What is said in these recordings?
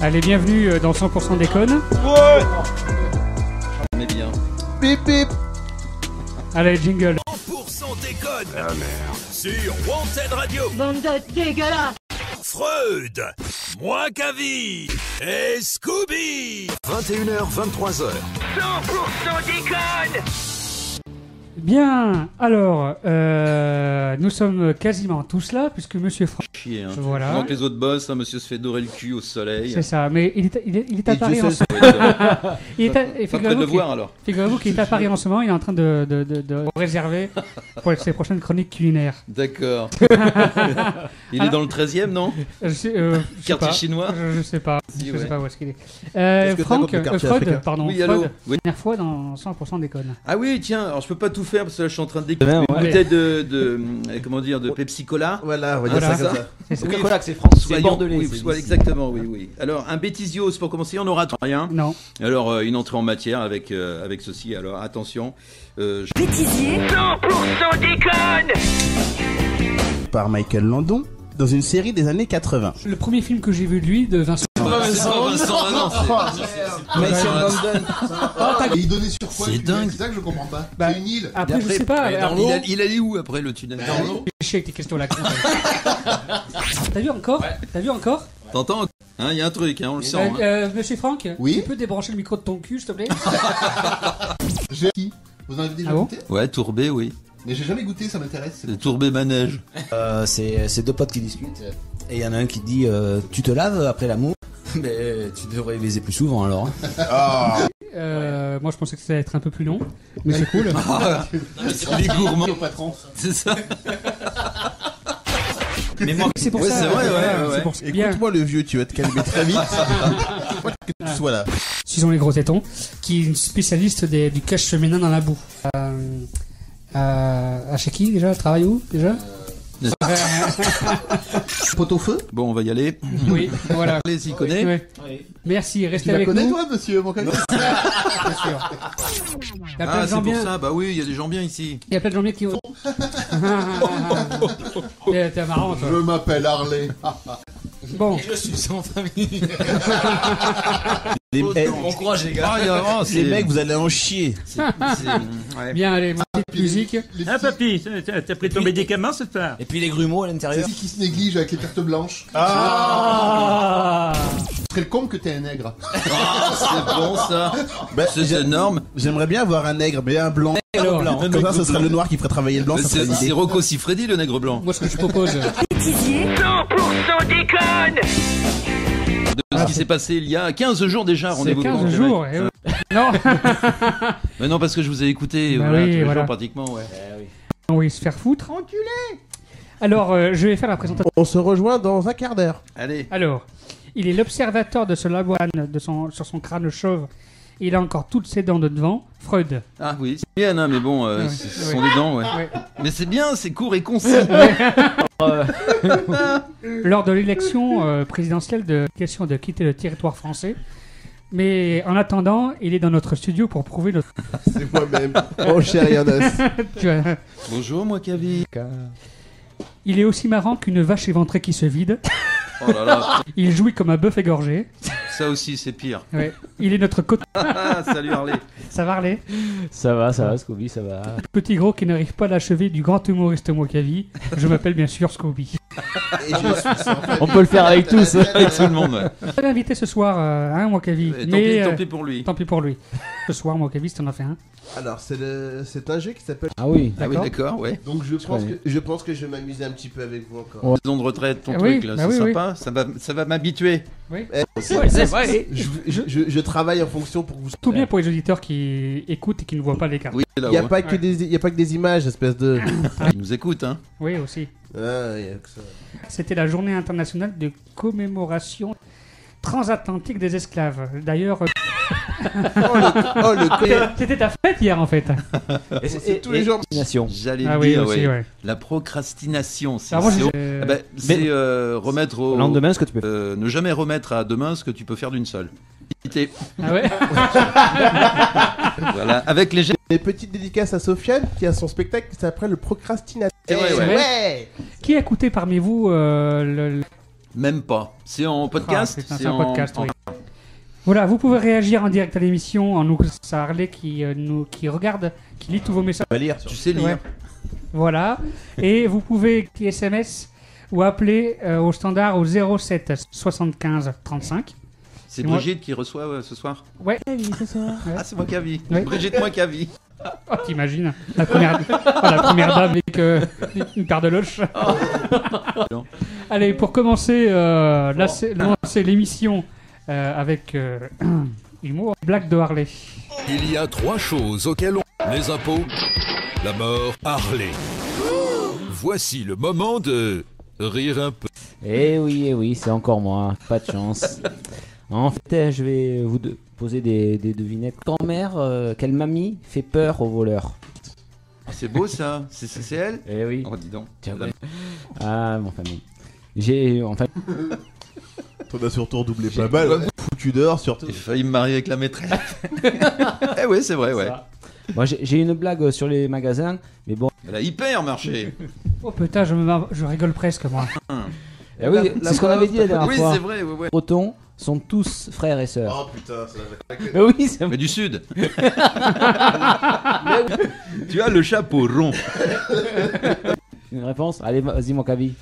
Allez, bienvenue dans 100% déconne. Ouais. Mais bien. Bip bip. Allez, jingle. 100% déconne. Ah merde. Sur Wanted Radio. Bande de dégueulasse. Freud, Moi Cavi et Scooby. 21h, 23h. 100% déconne. Bien, alors, nous sommes quasiment tous là, puisque Monsieur Franck... Chier, hein. Voilà. Pendant que les autres bossent, hein, monsieur se fait dorer le cul au soleil. C'est ça, mais il est à Paris en ce Pas près de le voir alors. Figurez-vous qu'il est à Paris en ce moment, il est en train de réserver pour ses prochaines chroniques culinaires. D'accord. Il est dans le 13e, non? Quartier chinois. Je sais pas. Si, Je ouais. sais pas où est-ce qu'il est. Est-ce que t'as Freud, compte le quartier africain pardon. Oui, allô. Freud, Oui. première fois dans 100% déconne. Ah oui, tiens, alors je peux pas tout faire parce que là je suis en train de découvrir une ouais. bouteille de Pepsi Cola. Voilà, on va dire Voilà. ça comme ça. C'est ça. Oui, Coca-Cola, c'est France, c'est soyons- bordelais. oui, c'est soit d'ici. exactement, oui. Alors, un bêtisios pour commencer, on n'aura rien. Non. Alors, une entrée en matière avec ceci. Alors, attention. Bêtisier. 100% déconne. Par Michael Landon dans une série des années 80. Le premier film que j'ai vu de lui, de Vincent. C'est pas Vincent, ah non, Michael Landon. Et il donnait sur quoi C'est le tunnel? dingue. C'est ça que je comprends pas. Bah, C'est une île. Après, je sais pas. alors, il allait où après le tunnel dans l'eau? je sais avec tes questions là. T'as vu encore? T'as vu encore? T'entends? Il y a un truc, hein, on le sent. hein. Monsieur Franck, Oui. tu peux débrancher le micro de ton cul, s'il te plaît? J'ai qui? Vous en avez déjà Ah bon goûté? Ouais, tourbé, oui. Mais j'ai jamais goûté, ça m'intéresse. Le tourbé manège. C'est deux potes qui discutent. Et il y en a un qui dit tu te laves après l'amour. Mais tu devrais baiser plus souvent alors. Moi, je pensais que ça allait être un peu plus long, mais c'est cool. Les gourmands. Au patron. C'est ça. Mais moi, C'est pour Ouais, ça. c'est vrai, ouais. C'est pour ça. Bien. Écoute-moi le vieux, tu vas te calmer très vite. Faut que tu sois là. Susan les gros tétons, qui est une spécialiste du cache féminin dans la boue. Chez qui déjà? Elle travaille où déjà? Pot au feu? Bon, on va y aller. Oui, voilà. Les y connaît. Ouais. Merci, restez Tu la avec connais nous. toi, monsieur mon collègue? Bien sûr. Il y a plein Ah, de c'est gens pour bien. ça. Bah oui, il y a des gens bien ici. Il y a plein de gens bien qui. T'es marrant, toi. Je m'appelle Harley. Bon, je suis sans famille. Les, Bon courage les gars. les mecs, vous allez en chier. Ouais. bien, allez, petite musique. Ah papy, t'as pris ton médicament ce soir? Et puis les grumeaux à C'est l'intérieur. qui se néglige avec les cartes blanches? Ah Ce serait le con que t'es un nègre. C'est bon ça. Bah, C'est énorme. J'aimerais bien avoir un nègre, mais un blanc. Alors, Comme ça, ce serait le noir qui ferait travailler le blanc. Ça serait C'est l'idée. Rocco Siffredi, le nègre blanc. moi, ce que je propose. Bêtisier. 100% déconne. De ce qui s'est passé il y a 15 jours déjà. C'est Rendez-vous 15 compte, les jours. mecs. Et non, Mais non, parce que je vous ai écouté Bah voilà, oui, tous les voilà. jours pratiquement. Ouais. oui, se faire foutre. Enculé. Alors, je vais faire la présentation. On se rejoint dans un quart d'heure. Allez. Alors, il est l'observateur de ce laboine sur son crâne chauve. Il a encore toutes ses dents de devant. Freud. Ah oui, c'est bien, hein, mais bon, Ouais, ce ouais. sont des dents, ouais. Ouais. Mais c'est bien, c'est court et concis. Lors de l'élection présidentielle de question de quitter le territoire français. Mais en attendant, il est dans notre studio pour prouver notre. C'est moi-même. Oh, cher Yannis. Tu vois, Bonjour, moi Cavi. il est aussi marrant qu'une vache éventrée qui se vide. Oh là là, Il jouit comme un bœuf égorgé. ça aussi c'est pire. Ouais. Il est notre Ah, salut Harley. Ça va, Harley? Ça va, Scooby, ça va. Petit gros qui n'arrive pas à l'achever du grand humoriste Mokavi. Je m'appelle bien sûr Scooby. Et je suis sans famille. On peut le faire avec tous. Avec tout le monde, ouais. Je l'ai invité ce soir, hein, Mokavi. Tant pis pour lui. Tant pis pour lui. Ce soir, Mokavi, si t'en as fait un. Alors, c'est un jeu qui s'appelle. Ah oui. Ah oui, d'accord, ouais. Donc, je pense que je vais m'amuser un petit peu avec vous encore. Ouais. Maison de retraite, ton Ah oui, truc là, bah c'est oui, sympa. Ça va m'habituer. Oui. C'est vrai. Je travaille en fonction pour que vous. Tout bien pour les auditeurs qui écoutent et qui ne voient pas les cartes. Oui, Il là n'y a, ouais. pas que y a pas que des images, espèce de. Il nous écoute, hein. Oui, aussi. Ah, y a que ça. C'était la journée internationale de commémoration transatlantique des esclaves. D'ailleurs, Oh, le c'était ta fête hier en fait. C'est tous les jours. Nation. J'allais Ah le oui, dire, aussi, ouais. ouais. La procrastination, c'est Alors moi, Ah bah, c'est, remettre au Le lendemain, ce que tu peux faire. ne jamais remettre à demain ce que tu peux faire d'une seule. Ah ouais. Voilà, avec les Des petites dédicaces à Sofiane qui a son spectacle qui s'appelle le procrastinateur. ouais, C'est ouais. vrai. Qui a écouté parmi vous Même pas. C'est en podcast. Ah, putain, c'est un podcast, oui. Voilà, vous pouvez réagir en direct à l'émission en nous c'est Harley qui regarde, qui lit tous vos messages. On va lire. Tu sais lire. Ouais. Voilà. Et vous pouvez SMS ou appeler au standard au 07 75 35. C'est moi- Brigitte qui reçoit ce soir. Ouais. Ah, c'est moi qui avis. Ouais. Brigitte, moi qui avis. Oh, t'imagines la première dame avec une paire de loches. Non. Allez, pour commencer, lancer l'émission avec humour, blague de Harley. Il y a 3 choses auxquelles on... Les impôts, la mort, Harley. Voici le moment de rire un peu. Eh oui, c'est encore moi. Pas de chance. En fait, je vais vous poser des devinettes. Grand-mère, quelle mamie fait peur aux voleurs? C'est beau ça. C'est elle. Eh oui. Oh, dis donc. Tiens, ouais. Ah, mon famille. J'ai, en fait, T'en as surtout redoublé pas mal. Foutu dehors surtout. J'ai failli me marier avec la maîtresse. Eh oui, c'est vrai, ouais. moi, j'ai une blague sur les magasins, mais bon. Elle a hyper marché. Oh putain, je rigole presque moi. Eh oui, c'est ce qu'on avait dit la dernière Oui, fois. c'est vrai, ouais. Les Bretons sont tous frères et sœurs. Oh putain, ça Eh oui, c'est Mais du sud. Tu as le chapeau rond. une réponse. Allez, vas-y, mon cavi.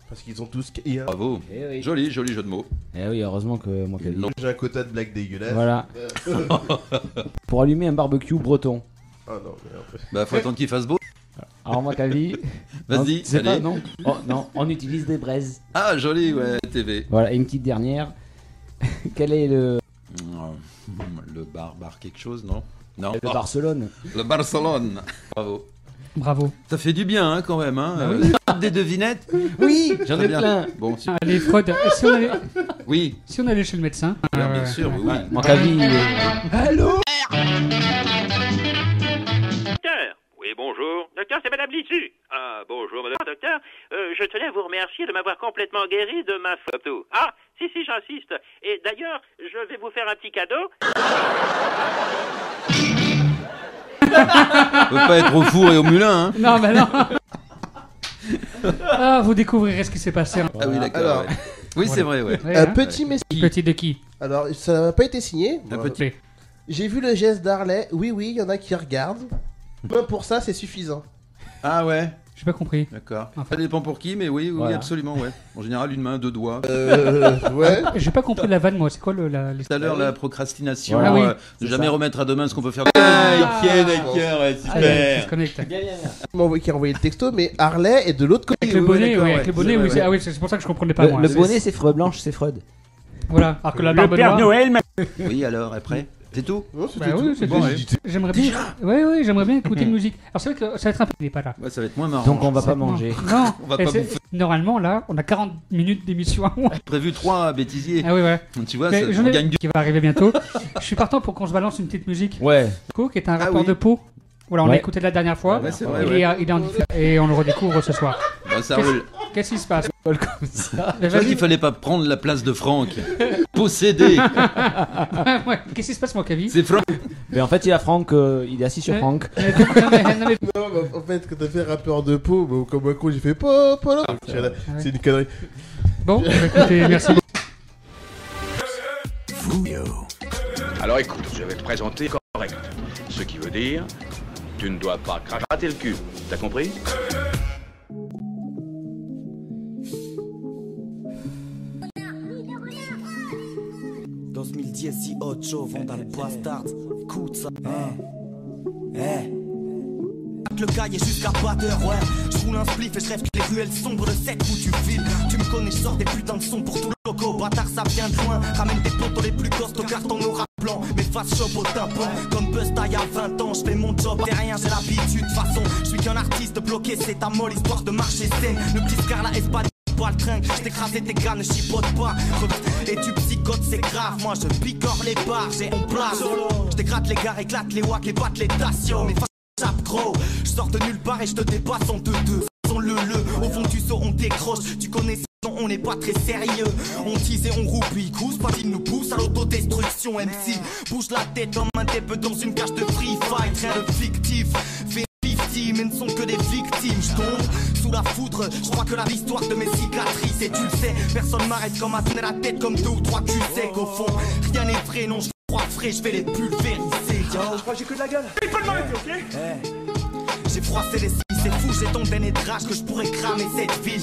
Parce qu'ils ont tous. Bravo. Eh oui. Joli jeu de mots. Eh oui, heureusement que mon cavi. J'ai un quota de blagues dégueulasses. Voilà. Pour allumer un barbecue breton. Oh non, mais en fait. Bah, faut attendre qu'il fasse beau. Alors, mon cavi. Vas-y, Non, c'est pas, allez. non. Oh, non, on utilise des braises. Ah, joli, ouais, TV. Voilà, et une petite dernière. Quel est le Le bar quelque chose, non? Non. le Barcelone? Le Barcelone. Bravo. Bravo. Ça fait du bien, hein, quand même, hein. Des devinettes. Oui, j'en Très ai bien. plein. Bon, Allez, Freud, oui. si on allait chez le médecin. Bien sûr, oui. Mon cavi. Allô? Docteur. Oui, bonjour. Docteur, c'est Madame Litsu. Ah, bonjour, Madame. Docteur, je tenais à vous remercier de m'avoir complètement guéri de ma photo. Ah, si, j'insiste. Et d'ailleurs, je vais vous faire un petit cadeau. On peut pas être au four et au moulin, hein. Non, mais non. Ah, vous découvrirez ce qui s'est passé. Ah oui, d'accord. Alors, ouais. Oui, c'est vrai, ouais. Ouais, un hein. petit message. Petit de qui? Alors, ça n'a pas été signé. Un Bon, petit. J'ai vu le geste d'Harley. Oui, il y en a qui regardent. Moi, pour ça, c'est suffisant. Ah ouais, J'ai pas compris. d'accord. En fait. Ça dépend pour qui, mais oui, Voilà. absolument, ouais. En général, une main, 2 doigts. Ouais. J'ai pas compris la vanne, moi. C'est quoi les... Tout à l'heure, la procrastination, Voilà. Ah oui, de c'est jamais ça. remettre à demain ce qu'on peut faire. Ah, Etienne, ouais, Ah, il se connecte. Qui a envoyé le texto, mais Harley est de l'autre côté. Avec le oui, bonnet, d'accord, oui, ouais. avec le bonnet, C'est oui. vrai, Ah oui, c'est pour ça que je comprenais pas, moi. Le bonnet, c'est Freud blanche, c'est Freud. Voilà. Alors que la Le barbe Père noire... Noël m'a... Oui, alors, après, c'est tout. Non, Bah oui, c'est Bon, tout. ouais. J'aimerais bien... Oui, j'aimerais bien écouter une musique. Alors c'est vrai que ça va être un peu... Il est pas là. Ouais, ça va être moins marrant. Donc on va pas Non. manger. Non. On va Et pas c'est- bouffer. Normalement, là, on a 40 minutes d'émission. Prévu 3 bêtisiers. Ah oui, ouais. Tu vois, Mais ça, j'en on ai gagne du... qui va arriver bientôt. Je suis partant pour qu'on se balance une petite musique. Ouais. Co, qui est un Ah rappeur oui. de Pau. Voilà, on l'a Ouais. écouté la dernière fois. Ouais, c'est vrai, il, ouais. est, il est en diffé- et on le redécouvre ce soir. Bah, ça roule. Qu'est-ce qui se passe? Comme ça. Mais Tu vois vas-y. qu'il fallait pas prendre la place de Franck. Possédé. Ouais, qu'est-ce qui se passe, mon Kavi? C'est Franck. Mais en fait, il a Franck, il est assis sur Franck. Non, mais- Non, mais en fait, quand t'as fait rappeur de peau, bah, comme un con, j'ai fait polo. C'est une connerie. Bon, bah, écoutez, merci beaucoup. Alors écoute, je vais te présenter correct. Ce qui veut dire, tu ne dois pas cracher le cul. T'as compris? Dans 2010, si Ocho vont dans le bastard. Écoute ça. Le cahier jusqu'à batteur, ouais. Je roule un spliff et je rêve que les ruelles sombres de cette foutu ville. Tu me connais, je sors des putains de sons pour tout le loco. Bâtard, ça vient de loin. Ramène tes potos les plus costauds, carton aura blanc. Mes faces chaudes au tympan. Comme Busta il y a 20 ans, je fais mon job. T'es rien, j'ai l'habitude. De façon, je suis qu'un artiste bloqué, c'est ta molle, histoire de marcher saine. Le petit Scar, la Espagne. Pas le train, je t'écrasé tes gars, ne chipote pas. Et tu psychotes, c'est grave. Moi je picore les bars, j'ai en place. Je dégrade les gars, éclate les wacks, les battes, les tations. Mes faces gros, je sors de nulle part et je te dépasse en 2-2. Au fond du saut, on décroche. Tu connais sinon on n'est pas très sérieux. On tease et on roupille, cousse, pas qu'il nous pousse à l'autodestruction. MC, bouge la tête comme un dépe dans une cage de free fight. Rien de fictif, fais 50, victimes et ne sont que des victimes. Je tombe sous la foudre, je crois que la l'histoire de mes cicatrices. Et tu le sais, personne m'arrête quand m'a donné la tête comme 2 ou 3 culs secs. Au fond, rien n'est vrai, non, je crois frais, je vais les pulvériser. Je crois que j'ai que de la gueule. Il faut le m'arrêter, ok? J'ai froissé les scies, c'est fou, j'ai tant d'haine et de rage que je pourrais cramer cette ville.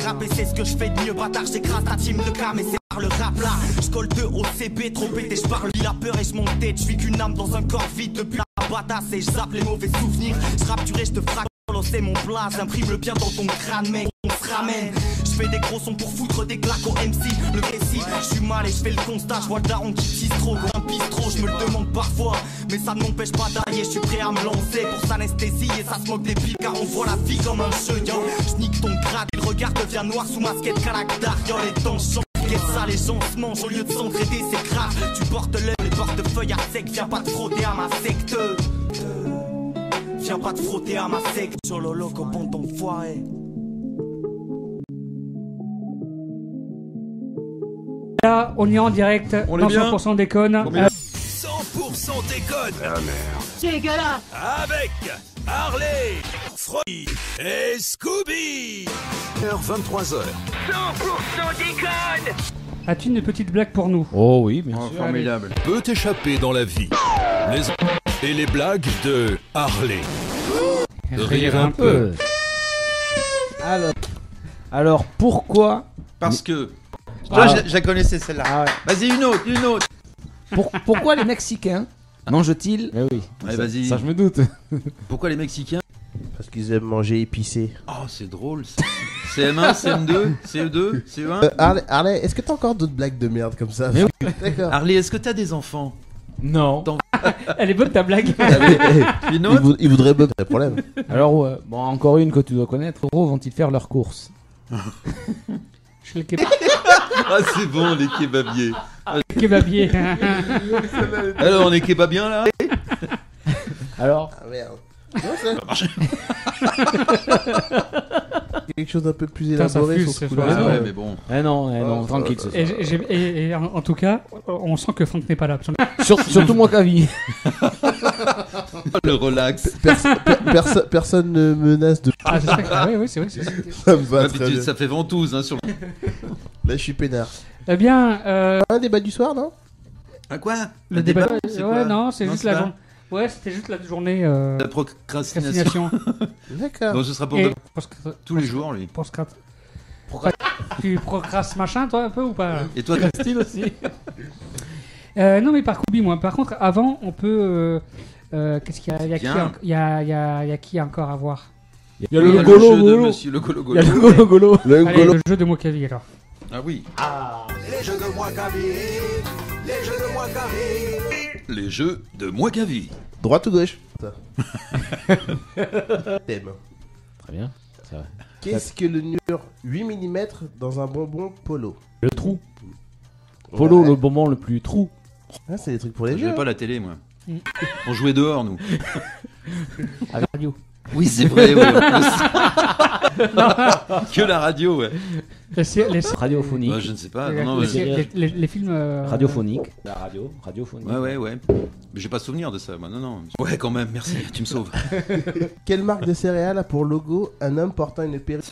Rapper c'est ce que je fais de mieux, bâtard, j'écrase ta team, le cas, mais c'est par le rap là. Je colle 2 au CB, trop pété, je parle, la peur et je monte tête. Je suis qu'une âme dans un corps vide depuis la batasse et je zappe les mauvais souvenirs. Je rappe du je te frappe, c'est mon place, j'imprime le bien dans ton crâne, mec, on se ramène. Je fais des gros sons pour foutre des claques au MC. Le récit, je suis mal et je fais le constat, je vois le daron qui tisse trop, un bistrot, je me le demande parfois. Mais ça ne m'empêche pas d'aller, je suis prêt à me lancer pour s'anesthésie et ça se moque des piles car on voit la vie comme un jeu, yo. Je nique ton grade, le regard devient noir sous ma skate caractère, yo. Les temps changent, et ça les gens se mangent au lieu de s'entraider, c'est grave. Tu portes l'œil, les portefeuilles à sec, viens pas te frotter à ma secte. Viens pas te frotter à ma secte, solo loco, bon d'enfoiré. Là, on est en direct On dans est bien 100% déconne. 100% déconne. Ah merde. Dégueulasse. Avec Harley, Froggy et Scooby. 23h. 100% déconne. As-tu une petite blague pour nous? Oh oui, bien sûr. Formidable. Peut échapper dans la vie. Et les blagues de Harley. Rire un peu. Alors pourquoi? Parce que. Ah. Je la connaissais celle-là. Ah ouais. Vas-y, une autre. Pourquoi les Mexicains mangent-ils? Eh oui. Allez, vas-y. Ça je me doute. Pourquoi les Mexicains? Parce qu'ils aiment manger épicé. Oh, c'est drôle. CM1, CM2, CE2, CE1. Harley, est-ce que t'as encore d'autres blagues de merde comme ça? D'accord. Harley, est-ce que t'as des enfants? Non. Elle est bonne ta blague. Une autre? Il voudrait pas de problème. Alors bon, encore une que tu dois connaître. Où vont-ils faire leurs courses? Chez le kebab. Ah, c'est bon, les kebabiers. Kebabier. Alors, on est kebabiens là? Alors Ah merde. Non, ça quelque chose d'un peu plus Putain, ça élaboré fuse, sur ce ce coup-là. soir. Ouais, mais bon. Eh non, tranquille. ce soir. Et en tout cas, on sent que Franck n'est pas là. Surtout moi Kavi. Le relax. Personne ne menace de. Ah, c'est ça. Oui, c'est vrai. Ça me va très bien. Ça fait ventouse hein, sur le. Là, je suis peinard. Eh bien, Un débat du soir, non? À quoi? le débat. c'est Ouais, quoi? non, c'est juste c'est la pas- journée. Ouais, c'était juste la journée. La procrastination. D'accord. Bon, ce sera pour Et tous les jours, lui. Tu procrastes machin, toi, un peu ou pas? Et toi, Style aussi. Non, mais par Koubi, moi. Par contre, avant, on peut. Qu'est-ce qu'il y a? Il y a qui encore à voir? Il y a le le jeu golo de golo. Monsieur le golo Il y a golo. le golo. Allez, le jeu de Mokavi alors. Ah oui. Les jeux de moi Kavi, les jeux de moi Kavi. Les jeux de Moikavi. Droite ou gauche? Thème. Très bien. Ça va. Qu'est-ce que le mur 8 mm dans un bonbon polo? Le trou. Polo, Ouais. le bonbon le plus trou. Ah, c'est des trucs pour les Je vieux. n'avais pas la télé, moi. On jouait dehors, nous. À la radio. Oui, c'est vrai, oui. Que la radio, ouais. Radiophonique. Bah, je ne sais pas. Non, les films. Radiophonique. La radio. Radiophonique. Ouais. Mais j'ai pas souvenir de ça, moi. Non. Ouais, quand même, merci, tu me sauves. Quelle marque de céréales a pour logo un homme portant une perruque?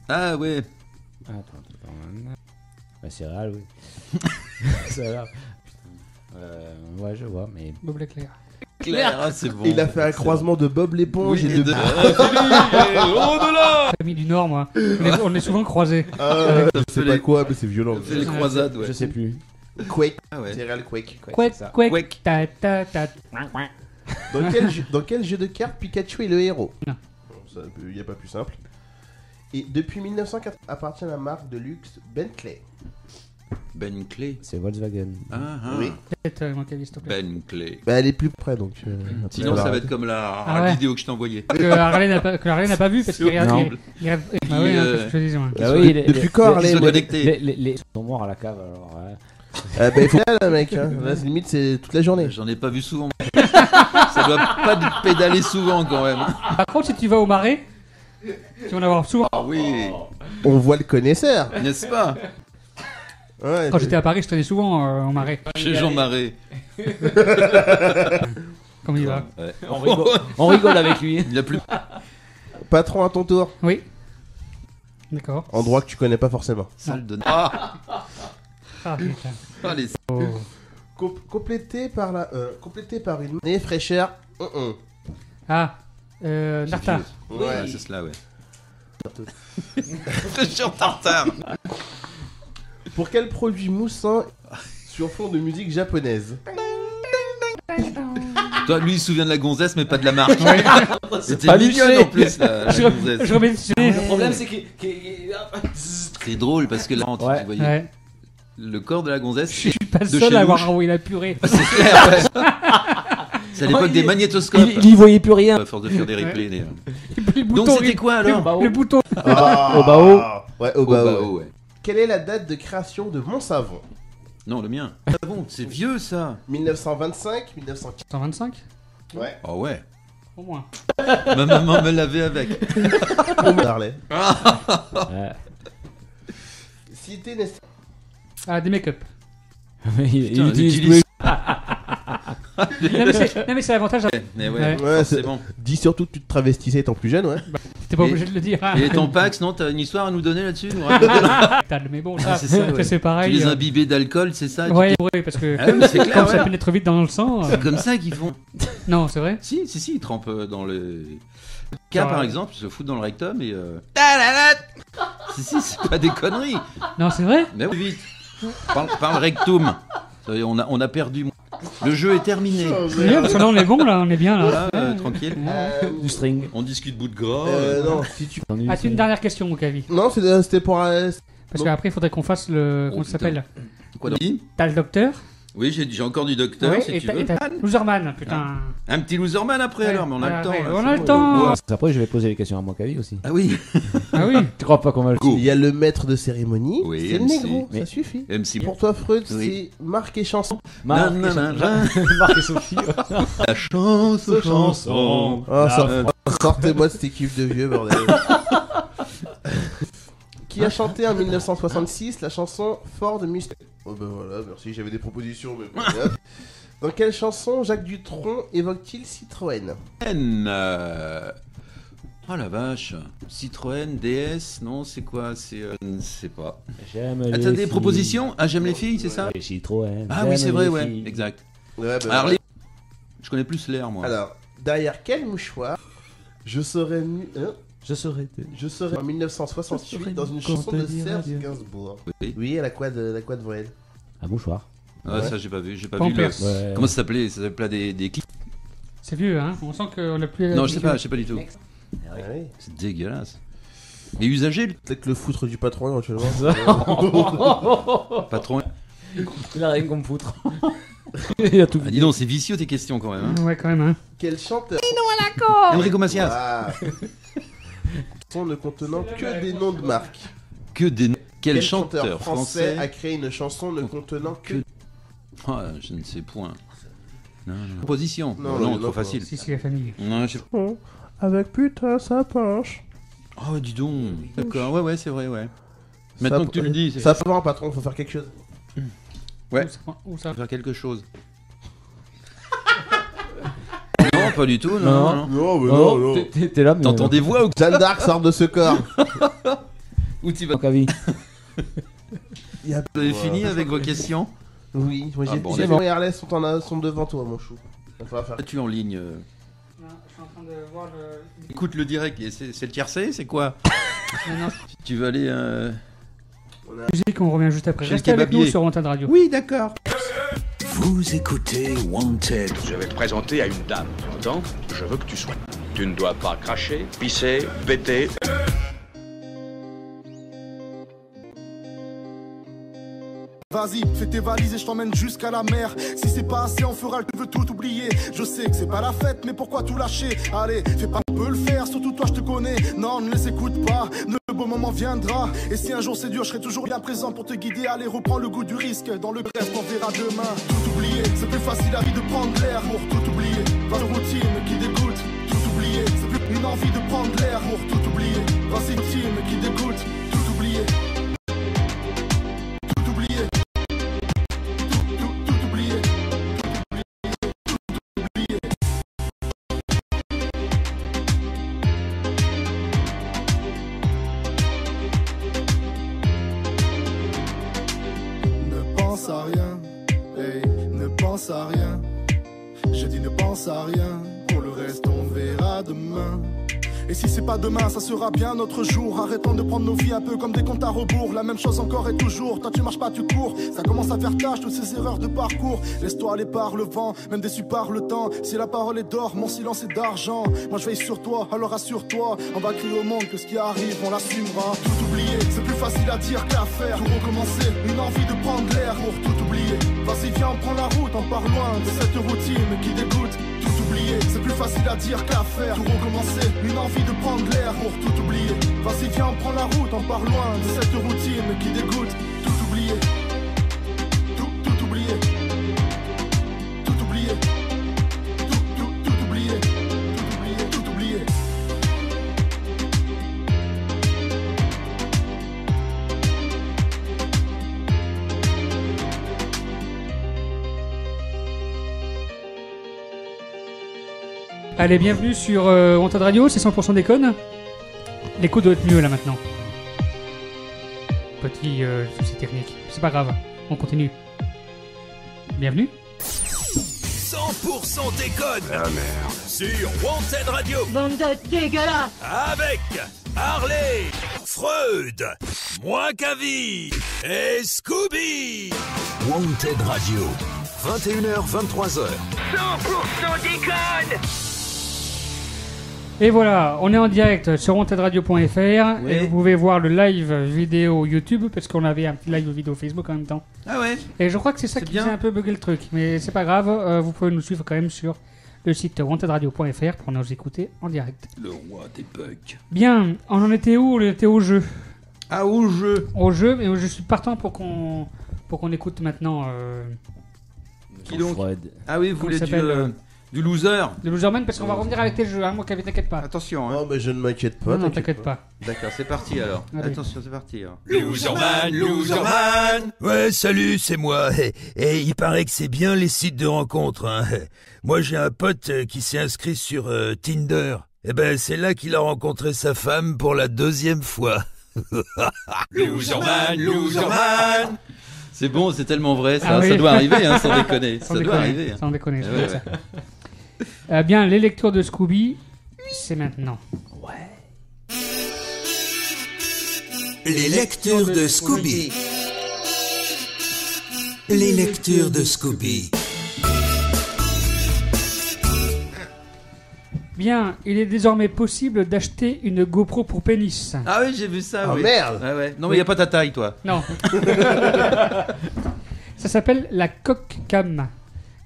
Ah, ouais. Attends. Bah, céréales, oui. Céréales. Ouais, je vois, mais. Bob Leclerc. Claire, ah, c'est bon. Il a fait un croisement de Bob l'éponge Oui, et de. Au-delà. Famille du Nord, moi. On est souvent croisés. Je sais pas quoi, mais c'est violent. C'est les croisades, ouais. Je sais plus. Quake. Ah ouais. Céréales Quake. Quake. Ta. Dans quel jeu de cartes Pikachu est le héros? Non. Il n'y a pas plus simple. Et depuis 1980 appartient à la marque de luxe Bentley. Bentley. C'est Volkswagen. Oui. Peut-être Mokavi, s'il te plaît. Bentley. Bah, elle est plus près donc. Sinon, ça va être comme la Ah ouais. vidéo que je t'ai envoyée. Que Harley n'a pas vu parce qu'il regarde. Non. Bah oui, hein, qu'est-ce que je te disais, moi. Bah oui, Depuis quand Harley sont connectés. Les sont morts à la cave alors. Ouais. Bah, il faut là, mec. Hein. Là, limite, c'est toute la journée. J'en ai pas vu souvent. Ça doit pas pédaler souvent quand même. Par contre, si tu vas au marais, tu vas en avoir souvent. Ah oui. On voit le connaisseur. N'est-ce pas? Ouais, Quand j'étais à Paris, je traînais souvent au marais. Chez Jean Marais. Comment il va? Ouais. On rigole avec lui. Il a plus. Patron, à ton tour. Oui. D'accord. Endroit que tu connais pas forcément. Salle de... Ah putain. Ah, les... Complété par une année fraîcheur. Ah, Tartare. Ouais, c'est cela, ouais. Fraîcheur tartare. Pour quel produit moussant sur fond de musique japonaise? Toi, lui, il se souvient de la gonzesse, mais pas de la marque. Ouais. C'était pas mignonne Lucé. en plus, la gonzesse. Je remets dessus. Le problème, c'est qu'il. C'est drôle parce que là, tu voyais Ouais. le corps de la gonzesse. Je suis pas de seul chez à avoir Louche. envoyé la purée. C'est clair, ouais. C'est à l'époque des magnétoscopes. Il y voyait plus rien. À force de faire des replays. Et puis le Donc bouton, c'était quoi alors? Le bouton. Au Bao. Ouais, au Bao. Ouais. Quelle est la date de création de Montsavon? Non, le mien. Ah bon, c'est vieux ça. 1925, 1915. 125 Ouais. Oh ouais. Au moins. Ma maman me l'avait avec. On me parlait. Ouais. Cité nécessaire. Ah, des make-up. Il utilise. Non mais c'est l'avantage. Mais Ouais, c'est bon. Dis surtout que tu te travestissais étant plus jeune, ouais. T'es pas obligé de le dire. Et ton Pax, non, t'as une histoire à nous donner là-dessus? Mais bon, ça, c'est ça, ouais. c'est pareil. Tu les imbibés d'alcool, c'est ça? Ouais, parce que Ah oui, c'est clair, comme ça ouais. pénètre vite dans le sang. C'est comme ça qu'ils font. Non, c'est vrai. Si, ils trempent dans le cas par exemple, ils se foutent dans le rectum et si, c'est pas des conneries. Non, c'est vrai. Mais oui, vite. Par le rectum. Ça y est, on a perdu. Le jeu est terminé. C'est bien parce que là on est bon, là, on est bien là. Voilà, tranquille. Du string. On discute bout de gras. Non, si tu. As-tu une dernière question, Mokavi? Non, c'était pour. Parce qu'après il faudrait qu'on fasse le. Comment ça s'appelle? Quoi donc? T'as le docteur? Oui, j'ai encore du docteur Ouais, si et tu veux. t'as Loserman, putain. Un petit loserman après Ouais, alors, mais on a le temps. ouais, là, on c'est a le bon. temps. Ouais. Après, je vais poser les questions à Mokavi aussi. Ah oui. Ah oui. Tu crois pas qu'on va le Il y a le maître de cérémonie, Oui, c'est le MC. négro, Mais- ça suffit. MC. Pour toi, Freud, Oui. c'est Marc et chanson. Marc Non, non, non, et Sophie. La chanson. Sortez-moi de cette équipe de vieux, bordel. Qui a chanté en 1966 la chanson Ford Mustang? Oh ben voilà, merci, j'avais des propositions, mais bon, bref. Dans quelle chanson Jacques Dutronc évoque-t-il Citroën? Oh la vache. Citroën, DS, non, c'est quoi? C'est. Je ne sais pas. J'aime Ah, les t'as des filles. propositions? Ah, j'aime les filles, c'est ça? Les Citroën. Ah j'aime oui, c'est vrai, les ouais, filles. exact. Ouais, ben Alors, voilà. je connais plus l'air, moi. Alors, derrière quel mouchoir je serais Je serais. en 1968 dans une chanson de Serge Gainsbourg. Oui. Oui, elle a quoi devant elle? Un mouchoir. Ah, Ouais. ça, j'ai pas vu. J'ai pas Pampers. vu le. Ouais. Comment ça s'appelait? Ça s'appelait des clips? C'est vieux, hein. On sent qu'on a plus. Non, je sais pas du tout. Ah oui. C'est dégueulasse. Mais usagé, le Peut-être le foutre du patron éventuellement. patron. Il a rien qu'on me foutre. Il a tout. Ah, dis donc, c'est vicieux tes questions quand même. Hein. Ouais, quand même, hein. Quel chanteur Enrico Macias. Ah. Son ne contenant que des noms de marques. Que des. Quel chanteur chanteur français français a créé une chanson ne contenant que... Ah, je ne sais point. Non. Proposition. Non, Non, non, trop non, facile. Si, la famille. Non, je sais pas. Avec putain ça penche. Oh, dis donc. D'accord, ouais, c'est vrai, ouais. Maintenant que tu le dis, c'est Ça va, patron, faut faire quelque chose. Ouais. Où ça Faire quelque chose. Non, pas du tout, non. Non, mais Oh, non. t'es là, mais. T'entends des voix ou Jeanne d'Arc sort de ce corps. où tu vas? Mokavi. Il y a... Vous avez fini avec vos questions? Oui, moi Ah bon, j'ai d'accord. et Harley sont devant toi, mon chou. Il va falloir faire... Es-tu en ligne? Non, je suis en train de voir le. Écoute le direct, et c'est le tiercé, c'est quoi? Non. Tu veux aller... Musique, on revient juste après. Chez le Restez avec kebabier. nous sur Wanted Radio. Oui, d'accord. Vous écoutez Wanted. Je vais te présenter à une dame. Tu entends? Je veux que tu sois. Tu ne dois pas cracher, pisser, péter. Vas-y, fais tes valises et je t'emmène jusqu'à la mer. Si c'est pas assez, on fera le veux tout oublier. Je sais que c'est pas la fête, mais pourquoi tout lâcher? Allez, fais pas, on peut le faire, surtout toi je te connais. Non, ne les écoute pas, le beau moment viendra. Et si un jour c'est dur, je serai toujours bien présent pour te guider. Allez, reprends le goût du risque, dans le reste on verra demain. Tout oublier, c'est plus facile à vie de prendre l'air pour tout oublier. Pas de routine qui dégoûte, tout oublier. C'est plus une envie de prendre l'air pour tout oublier. Vas-y, routine qui dégoûte, tout oublier. Tout oublier. Tout oublier. Tout oublier. Hey, ne pense à rien. Je dis ne pense à rien. Pour le reste, on verra demain. Et si c'est pas demain, ça sera bien notre jour. Arrêtons de prendre nos vies un peu comme des comptes à rebours. La même chose encore et toujours. Toi tu marches pas, tu cours. Ça commence à faire tâche toutes ces erreurs de parcours. Laisse-toi aller par le vent, même déçu par le temps. Si la parole est d'or, mon silence est d'argent. Moi je veille sur toi, alors assure-toi. On va crier au monde que ce qui arrive, on l'assumera. Tout oublier, c'est plus facile à dire qu'à faire. Tout recommencer, une envie de prendre l'air pour tout oublier. Vas-y viens, on prend la route, on part loin de cette routine qui dégoûte. Tout oublier, c'est plus facile à dire qu'à faire. Tout recommencer, une envie de prendre l'air pour tout oublier. Vas-y viens, on prend la route, on part loin de cette routine qui dégoûte. Tout oublier. Tout oublier. Tout oublier. Tout oublier. Tout oublier. Allez, bienvenue sur Wanted Radio, c'est 100% déconne. L'écho doit être mieux là maintenant. Petit souci technique, c'est pas grave, on continue. Bienvenue. 100% déconne. Ah merde. Sur Wanted Radio. Bande de dégueulasses. Avec Harley, Freud, Moi Cavi et Scooby. Wanted Radio. 21h, 23h. 100% déconne. Et voilà, on est en direct sur wantedradio.fr et vous pouvez voir le live vidéo YouTube parce qu'on avait un petit live vidéo Facebook en même temps. Ah ouais. Et je crois que c'est ça qui faisait un peu bugger le truc, mais c'est pas grave, vous pouvez nous suivre quand même sur le site wantedradio.fr pour nous écouter en direct. Le roi des bugs. Bien, on en était où? On était au jeu. Ah, au jeu. Au jeu, mais je suis partant pour qu'on écoute maintenant. Qui donc? Ah oui, vous voulez du loser. Du loserman, parce qu'on va revenir avec tes jeux, hein, moi Kevin, t'inquiète pas. Attention, hein. Oh, mais je ne m'inquiète pas. Non, t'inquiète pas. D'accord, c'est parti alors. Allez. Attention, c'est parti. Alors. Loserman, Loserman. Ouais, salut, c'est moi. Et il paraît que c'est bien les sites de rencontres. Hein. Moi, j'ai un pote qui s'est inscrit sur Tinder. Et ben, c'est là qu'il a rencontré sa femme pour la 2e fois. Loserman, Loserman. C'est bon, c'est tellement vrai, ça, Ah oui. ça doit arriver, hein, sans déconner. Sans ça déconner, doit arriver. Hein. Sans déconner, je Ouais, dis ça. Bien, les lectures de Scooby, c'est maintenant. Les lectures de Scooby. Les lectures de Scooby. Bien, il est désormais possible d'acheter une GoPro pour pénis. Ah oui, j'ai vu ça. Ah oui. merde. Ah ouais. Non, mais il n'y a pas ta taille, toi. Non. Ça s'appelle la Cockcam.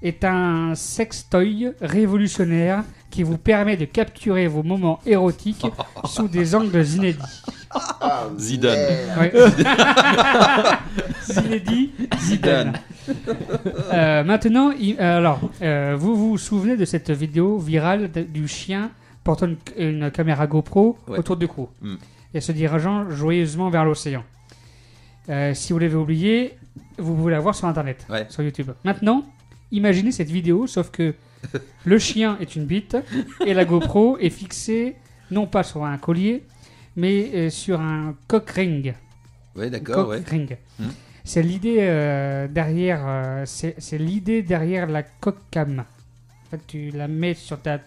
Est un sextoy révolutionnaire qui vous permet de capturer vos moments érotiques sous des angles inédits. Ah, Zidane. Ouais. Zidane. Maintenant, vous vous souvenez de cette vidéo virale du chien portant une caméra GoPro autour du cou et se dirigeant joyeusement vers l'océan. Si vous l'avez oublié, vous pouvez la voir sur Internet, sur YouTube. Maintenant, imaginez cette vidéo, sauf que le chien est une bite et la GoPro est fixée non pas sur un collier, mais sur un cock ring. Ouais, d'accord, Cock ring. C'est l'idée derrière. C'est l'idée derrière la Cockcam. En fait, tu la mets sur ta.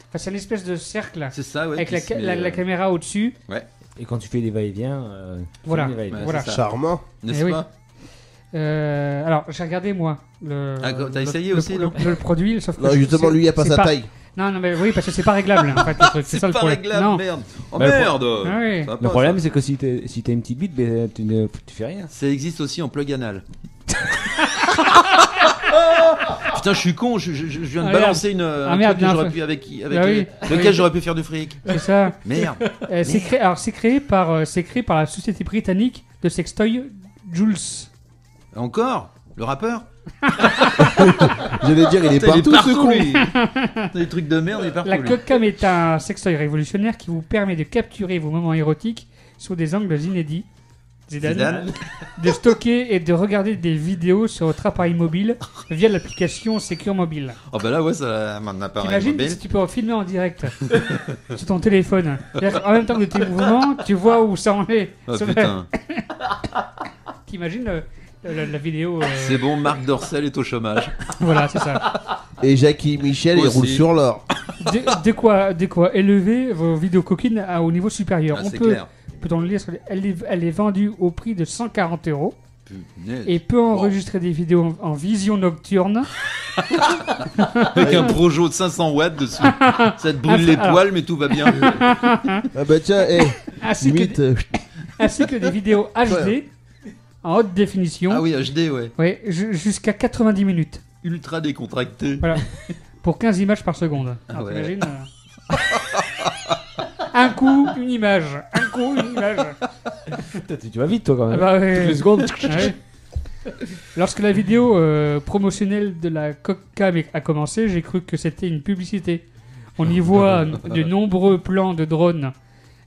Enfin, c'est une espèce de cercle. C'est ça, ouais. Avec la caméra au-dessus. Ouais. Et quand tu fais des va-et-vient, voilà. Voilà. Charmant. N'est-ce pas? Alors, j'ai regardé moi. T'as essayé aussi, non? Le produit, sauf que. Non, justement, lui, il n'y a pas sa taille. Non, mais oui, parce que c'est pas réglable en fait. Le truc. C'est ça le pas problème. réglable, Non. merde. Oh Bah, merde. Ah oui. Ça va Le pas, problème, ça. c'est que si t'as une petite bite, ben, tu fais rien. Ça existe aussi en plug anal. Putain, je suis con, je viens de balancer un truc que j'aurais pu lequel j'aurais pu faire du fric. C'est ça. Merde. C'est créé par la société britannique de sextoy Jules. Encore? Le rappeur? J'allais dire, il est partout, ce con. lui. Des trucs de merde, il est partout. La lui. Cockcam est un sextoy révolutionnaire qui vous permet de capturer vos moments érotiques sous des angles inédits. Zidane. De stocker et de regarder des vidéos sur votre appareil mobile via l'application Secure Mobile. Oh bah là, ouais, ça m'en a pas. T'imagines si tu peux filmer en direct sur ton téléphone. En même temps que tes mouvements, tu vois où ça en est. Oh putain. T'imagines la vidéo. C'est bon, Marc Dorcel est au chômage. Voilà, c'est ça. Et Jackie et Michel, ils roulent sur l'or. De quoi élever vos vidéos coquines au niveau supérieur. On peut, peut-on le lire, elle est vendue au prix de 140 €. Et peut enregistrer des vidéos en vision nocturne. Avec un projo de 500 watts dessus. Ça te brûle les poils, mais tout va bien. Ah bah tiens, ainsi que des vidéos HD en haute définition. Ah oui, HD, ouais. Ouais, jusqu'à 90 minutes. Ultra décontracté. Voilà. Pour 15 images par seconde. Ah Alors, ouais. t'imagines un coup, une image. Un coup, une image. Tu vas vite, toi, quand même. Ah bah, ouais. Toutes les secondes. Ouais. Lorsque la vidéo promotionnelle de la Cockcam a commencé, j'ai cru que c'était une publicité. On y voit de nombreux plans de drones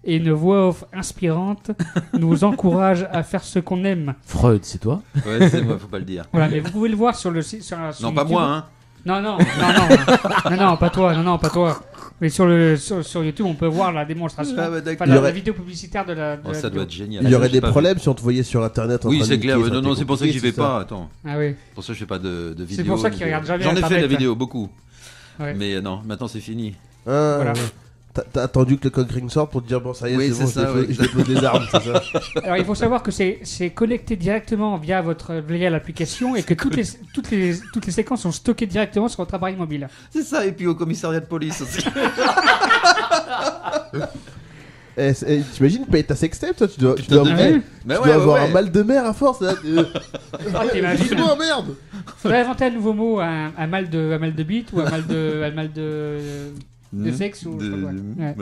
et une voix off inspirante nous encourage à faire ce qu'on aime. Freud, c'est toi? Ouais, c'est moi, faut pas le dire. Voilà, mais vous pouvez le voir sur le site. Non, pas moi, hein. Non, pas toi. Mais sur YouTube, on peut voir la démonstration. Ah ouais, d'accord. La vidéo publicitaire de la. Ça doit être génial. Il y aurait des problèmes si on te voyait sur internet. Oui, c'est clair. Non, c'est pour ça que j'y vais pas. Attends. Ah oui. Pour ça, je fais pas de vidéo. C'est pour ça qu'il regarde jamais. J'en ai fait Internet. la vidéo, beaucoup. Ouais. Mais non, maintenant c'est fini. Voilà. T'as attendu que le Cockring sorte pour te dire bon ça y est, Oui, c'est bon, c'est ça, je dépose des armes, c'est ça. Alors il faut savoir que c'est connecté directement via l'application et que toutes les séquences sont stockées directement sur votre appareil mobile. C'est ça, et puis au commissariat de police aussi. T'imagines payer ta sextape, toi, tu dois ouais, avoir ouais. un mal de mer à force. Là. T'imagines. Oh merde. Faudrait inventer un nouveau mot, un mal de bite ou un mal de sexe ou je sais pas quoi.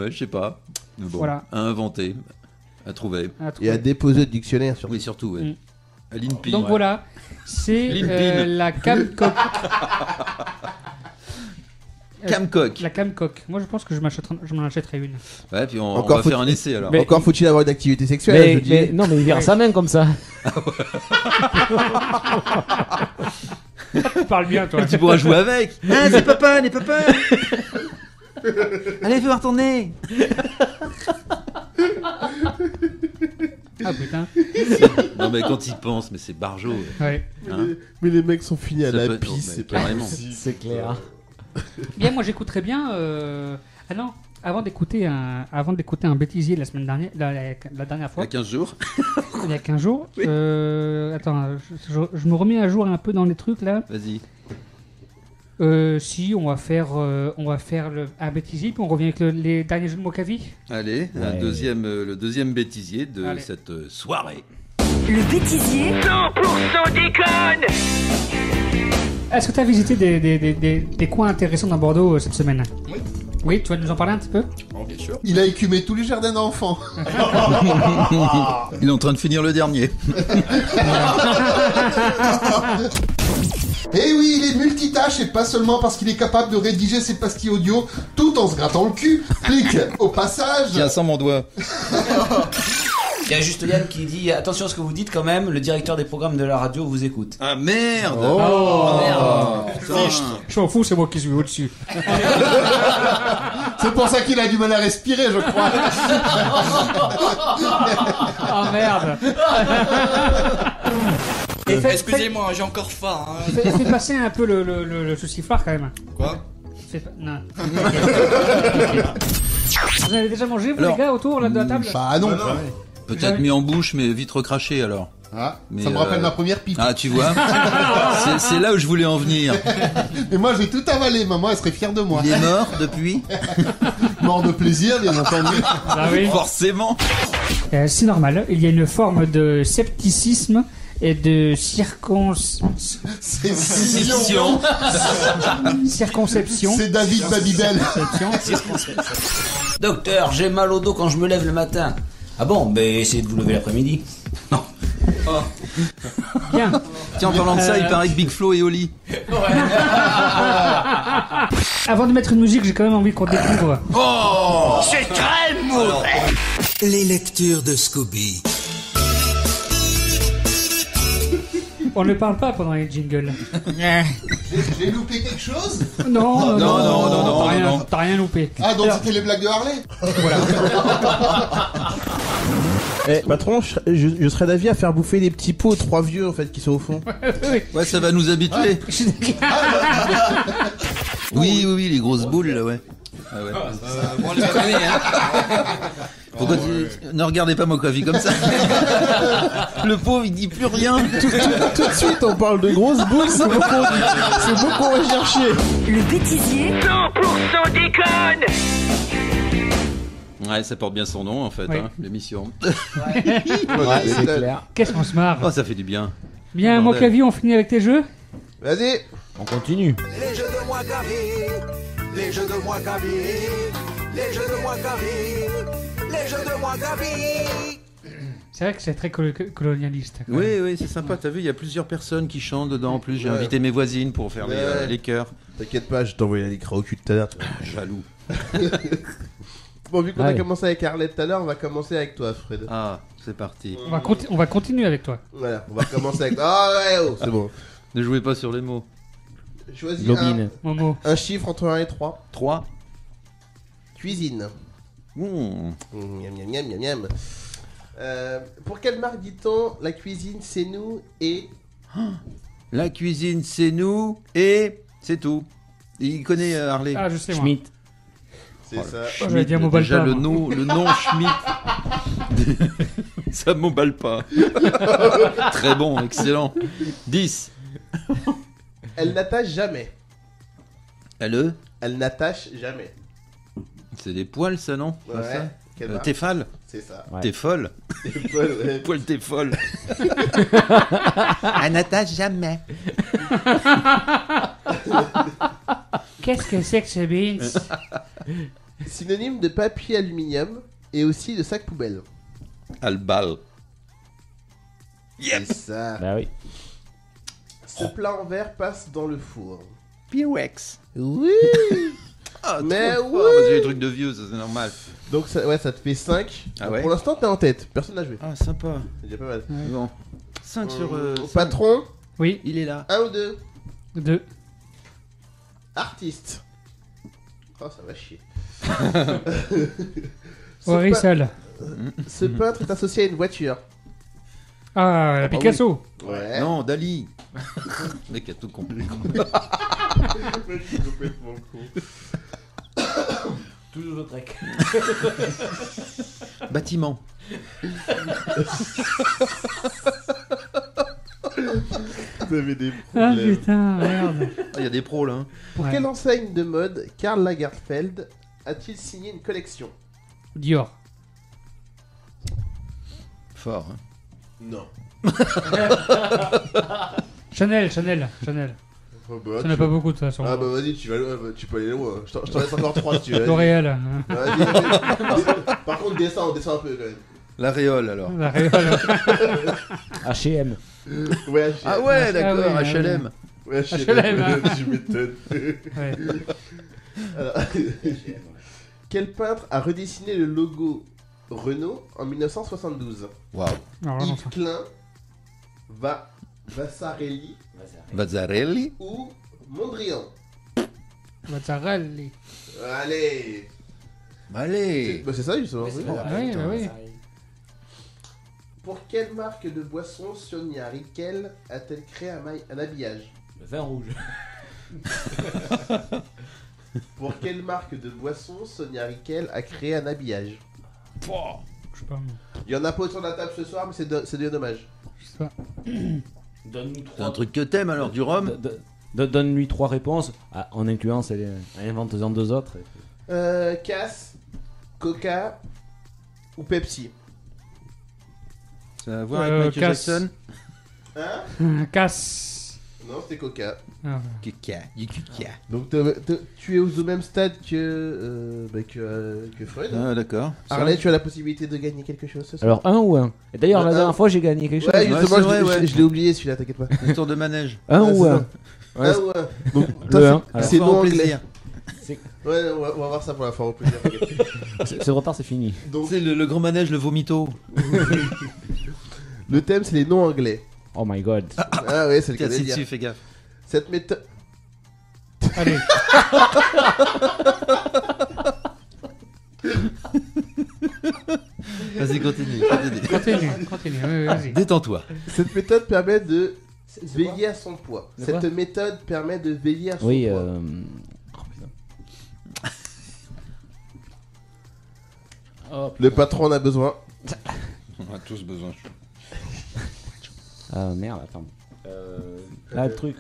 Ouais, je sais pas. Mais bon, Voilà. à inventer, à trouver. Et à déposer au dictionnaire surtout. Oui, surtout, ouais. À l'INPI. Donc ouais. voilà, c'est la Camcock. Camcock. La Camcock. Moi je pense que je m'en achèterais une. Ouais, puis on va faire un essai alors. Mais encore faut-il avoir une activité sexuelle, je dis. Non, mais il verra sa main comme ça. Tu parles bien, toi. Tu pourras jouer avec. Ah, c'est papa, les papas. Allez, fais voir ton nez. Ah putain. Non, mais quand il pense, mais c'est barjo. Ouais. Hein, mais les mecs sont finis à ça la peut- pisse, mais c'est pas carrément. possible. C'est clair. Bien, moi j'écouterais bien. Ah non, avant d'écouter un bêtisier la semaine dernière, la dernière Il y fois. a 15 jours. Il y a 15 jours. Oui. Attends, je me remets à jour un peu dans les trucs là. Vas-y. Si, on va faire un bêtisier, puis on revient avec les derniers jeux de mots Kavi. Allez, le deuxième bêtisier de cette soirée. Le bêtisier 100% déconne. Est-ce que tu as visité des coins intéressants dans Bordeaux cette semaine? Oui. Oui, tu vas nous en parler un petit peu? Oh, bien sûr. Il a écumé tous les jardins d'enfants. Il est en train de finir le dernier. Eh oui, il est multitâche et pas seulement parce qu'il est capable de rédiger ses pastilles audio tout en se grattant le cul. Clique au passage. Tiens, sans mon doigt. Il y a juste Yann qui dit attention à ce que vous dites quand même, le directeur des programmes de la radio vous écoute. Ah merde. Oh, merde. Je m'en fous, c'est moi qui suis au-dessus. C'est pour ça qu'il a du mal à respirer, je crois. Oh merde. Excusez-moi, j'ai encore faim. Hein. Fais passer un peu le sauciflard quand même. Quoi? Non. Vous avez déjà mangé, vous, les gars, autour là, de la table? Bah non. Peut-être mis en bouche, mais vite recraché alors. Ah, Mais ça me rappelle ma première pipe. Ah, tu vois. C'est là où je voulais en venir. Et moi, j'ai tout avalé. Maman, elle serait fière de moi. Il est mort depuis. Mort de plaisir, bien entendu. Ah oui. Forcément. C'est normal. Il y a une forme de scepticisme et de circonception. C'est David Babybel. Docteur, j'ai mal au dos quand je me lève le matin. Ah bon, ben essayez de vous lever l'après-midi. Non. Oh. Bien. Tiens, en parlant de ça, il paraît que Big Flo est au lit. Avant de mettre une musique, j'ai quand même envie qu'on découvre. Oh, c'est très mauvais. Les lectures de Scooby. On ne parle pas pendant les jingles. J'ai loupé quelque chose? Non, t'as rien loupé. Ah, donc c'était les blagues de Harley? Voilà. Patron, je serais d'avis à faire bouffer les petits pots aux 3 vieux en fait qui sont au fond. Ouais, ça va nous habituer. Oui, les grosses boules là, ouais. Ah ouais. On les connaît, hein. Pourquoi ne regardez pas Mokovi comme ça? Le pauvre, il dit plus rien. Tout de suite, on parle de grosses boules, c'est beaucoup recherché. Le bêtisier 100% déconne. Ouais, ça porte bien son nom en fait, Ouais. l'émission. Ouais, c'est clair. Qu'est-ce qu'on se marre. Oh, ça fait du bien. Bien, mon clavier, on finit avec tes jeux. Vas-y. On continue. Les jeux de moi Gavi, les jeux de moi Gavi, les jeux de moi Gavi, les jeux de moi Gavi. C'est vrai que c'est très colonialiste. quand même. Oui, c'est sympa. T'as vu, il y a plusieurs personnes qui chantent dedans. En plus, j'ai invité mes voisines pour faire les chœurs. T'inquiète pas, je t'envoie un écran au cul tout à l'heure. Jaloux. Bon, vu qu'on a Allez. commencé avec Arlette tout à l'heure, on va commencer avec toi, Fred. Ah, c'est parti. On va continuer avec toi. Voilà, on va commencer avec. Ah ouais, oh, c'est bon. Ne jouez pas sur les mots. Choisis Globine. Momo. un chiffre entre 1 et 3. 3. Cuisine. Mmh. Miam, miam, miam, miam, miam. Pour quelle marque dit-on la cuisine c'est nous et. La cuisine, c'est nous et c'est tout. Il connaît Harley. Ah, je sais moi. Schmitt. C'est ça. Oh, j'allais dire Mobile Déjà Palm. le nom Schmitt. Ça m'emballe pas. Très bon, excellent. 10. Elle n'attache jamais. Elle n'attache jamais. C'est des poils, ça, non? Ouais. Pas ça Quelle marque T'es folle? C'est ça. Ouais. T'es folle? T'es folle, ouais. Poil, t'es folle. Elle n'attache jamais. Qu'est-ce que c'est que ce beans? Synonyme de papier aluminium et aussi de sac poubelle. Albal. C'est ça. Bah oui. Ce plat en verre passe dans le four. Pyrex. Oui. Ah, Mais trop oui. fort. J'ai des trucs de vieux, ça c'est normal. Donc ça, ouais, ça te fait 5. Ah ouais. Pour l'instant, t'es en tête. Personne n'a joué. Ah, sympa. C'est déjà pas mal. Bon. 5 sur. Patron, Oui, Il est là. 1 ou 2. 2. Artiste. Oh, ça va chier. Ce Horizal. Ce peintre est associé à une voiture. Ah, la Picasso. Ouais. Non, Dali. Le mec a tout compris. Complètement con. Toujours au trek. Bâtiment. Vous avez des Ah problèmes. putain, merde. Il y a des pros là. Pour Ouais. quelle enseigne de mode Karl Lagerfeld a-t-il signé une collection? Dior. Fort. Hein. Non. Chanel. Oh, bah, Ça n'a pas beaucoup de toute façon. Ah bah vas-y, tu peux aller loin. Je t'en laisse encore 3 si tu veux. Vas-y. L'Oréal. hein. Vas-y. Par contre, descends un peu quand même. La Réole alors. La Réal. H&M. Ouais, Ah ouais, d'accord, oui, HLM. Ouais, HLM, hein. Tu m'étonnes. Ouais. Alors, quel peintre a redessiné le logo Renault en 1972? Waouh. Alors, non, Yves Klein, Vasarely Vazzarelli. ou Mondrian? Mozzarella. Allez. Allez. Bah c'est ça justement. oui. Oui, bah oui. Pour quelle marque de boisson Sonia Riquel a-t-elle créé un habillage? Le vin rouge. Pour quelle marque de boisson Sonia Riquel a créé un habillage? Je sais pas. Il y en a pas autour de la table ce soir, mais c'est bien dommage. Je sais pas. Donne-nous C'est un truc que t'aimes alors, du rhum? Donne-lui 3 réponses, en incluant invente-en 2 autres. Cass, Coca ou Pepsi? Ça a à voir avec Michael Cass. Jackson? Hein? Casse. Non, c'était Coca. Ah, Kika, du Kika. Donc tu es au même stade que Fred. Ah, d'accord. Arlette, tu as la possibilité de gagner quelque chose ce soir. Alors 1 ou 1? Et d'ailleurs, la Un. dernière fois, j'ai gagné quelque chose. Ouais, justement, c'est vrai, je l'ai oublié celui-là, t'inquiète pas. Un tour de manège. 1 ou c'est 1? ça. Un ou un. Donc, Le 1. c'est non anglais. plaisir. Ouais, on va voir ça pour la fin au plaisir. t'inquiète. Ce retard, c'est fini. Donc, C'est le grand manège, le vomito. le thème, c'est les noms anglais. Oh my god. Ah ouais, c'est le cas de Casse dire. dessus, fais gaffe. Cette méthode. allez. Vas-y, continue. Continue, oui, vas-y. Détends-toi. Cette méthode permet de veiller à son poids. Cette méthode permet de veiller à son poids. Le patron en a besoin. On a tous besoin. Ah merde, attends. Là, le truc.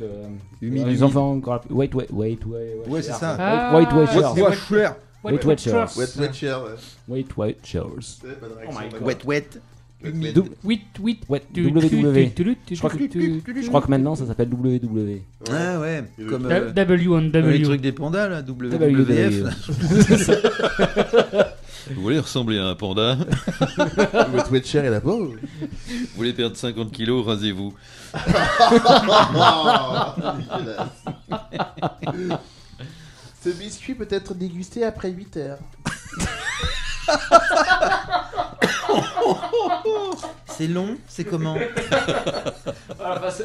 Humide, les humide. enfants encore. Wait. Ouais, c'est ça. Wait Watchers. Wet Watchers. Oh my God. Wet. WW. Je crois que maintenant ça s'appelle WW. Ah ouais, comme W on W. les trucs des pandas là, WWF. Vous voulez ressembler à un panda? Wet Watcher est là-bas. Vous voulez perdre 50 kilos, rasez-vous. Ce biscuit peut être dégusté après 8 heures. C'est long? C'est comment?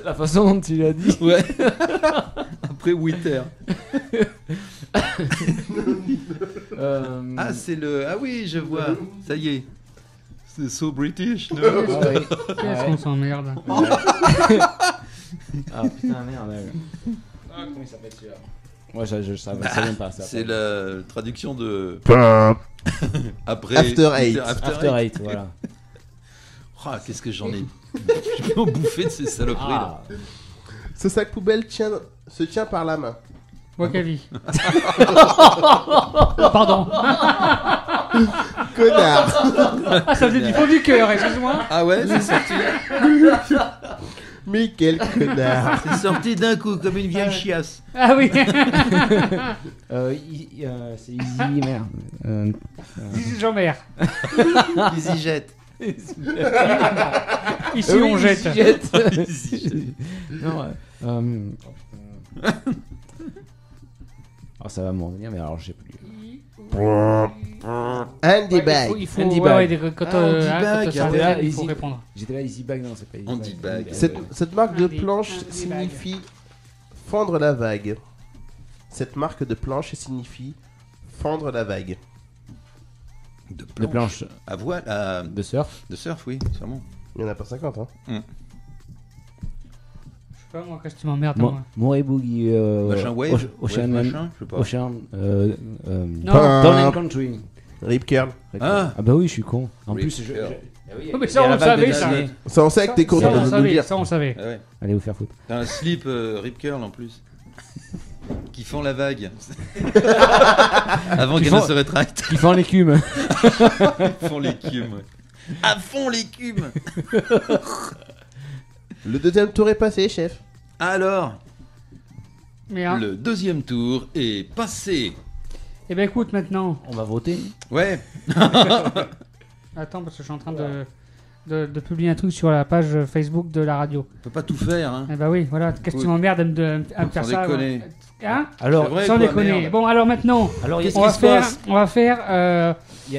La façon dont tu l'as dit. Ouais. Après 8 heures. Ah, c'est le. Ah oui, je vois. Ça y est. C'est so British, non? Qu'est-ce qu'on s'emmerde. Ah putain, merde. Comment il s'appelle celui-là? Moi, je savais même pas ça. C'est la traduction de. Après. After Eight, voilà. Oh, qu'est-ce que j'en ai. Je peux en bouffer de ces saloperies là. Ce sac poubelle se tient par la main. Wakavi. Pardon. Connard. Ah, ça faisait du fond du cœur, excuse-moi. Ah ouais, c'est sorti. Mais quel connard. C'est sorti d'un coup, comme une vieille chiasse. Ah oui. C'est Easy, merde. Easy Jean-Mère. Easy Jet. Ici on jette. Non, oh, ça va m'en venir, mais alors je sais plus. Andy Bag. Il faut Andy ouais, Bag. quand Bag. ça Là, arrive, il faut Easy- répondre. J'étais là, Easy Bag, non, c'est pas Easy Andy Bag. Cette marque de Andy- planche Andy signifie fendre la vague. Cette marque de planche signifie fendre la vague. De planche. À voile, à... De surf. De surf, oui, sûrement. Il y en a pas 50, hein. Je sais pas, moi, qu'est-ce que tu m'emmerdes, Mo- moi. Moray Boogie. Machin wave, Ocean. machin, je sais pas. Ocean. Non. Down and Country. Rip Curl. Ah bah oui, je suis con. En Rip plus, Curl. Oh, mais ça, on le savait, ça. Ça, on sait que t'es content de nous le dire. Ça, on savait. Ah ouais. Allez vous faire foutre. T'as un slip Rip Curl en plus. Qui font la vague. Avant Qui qu'elle ne font- se rétracte. Qui font l'écume. Ils font l'écume, ouais. À fond l'écume. Le deuxième tour est passé, chef. Alors, Mais, hein. le deuxième tour est passé. Eh ben écoute, maintenant. On va voter. Ouais. Attends, parce que je suis en train de publier un truc sur la page Facebook de la radio. On peut pas tout faire, hein. Eh ben oui, voilà. Qu'est-ce que tu Oui. m'emmerdes à me faire Sans ça? déconner. Ouais. Hein? Alors, C'est vrai, sans quoi, déconner. merde. Bon, alors maintenant, Qu'est-ce on va qui se faire. passe On va faire. Je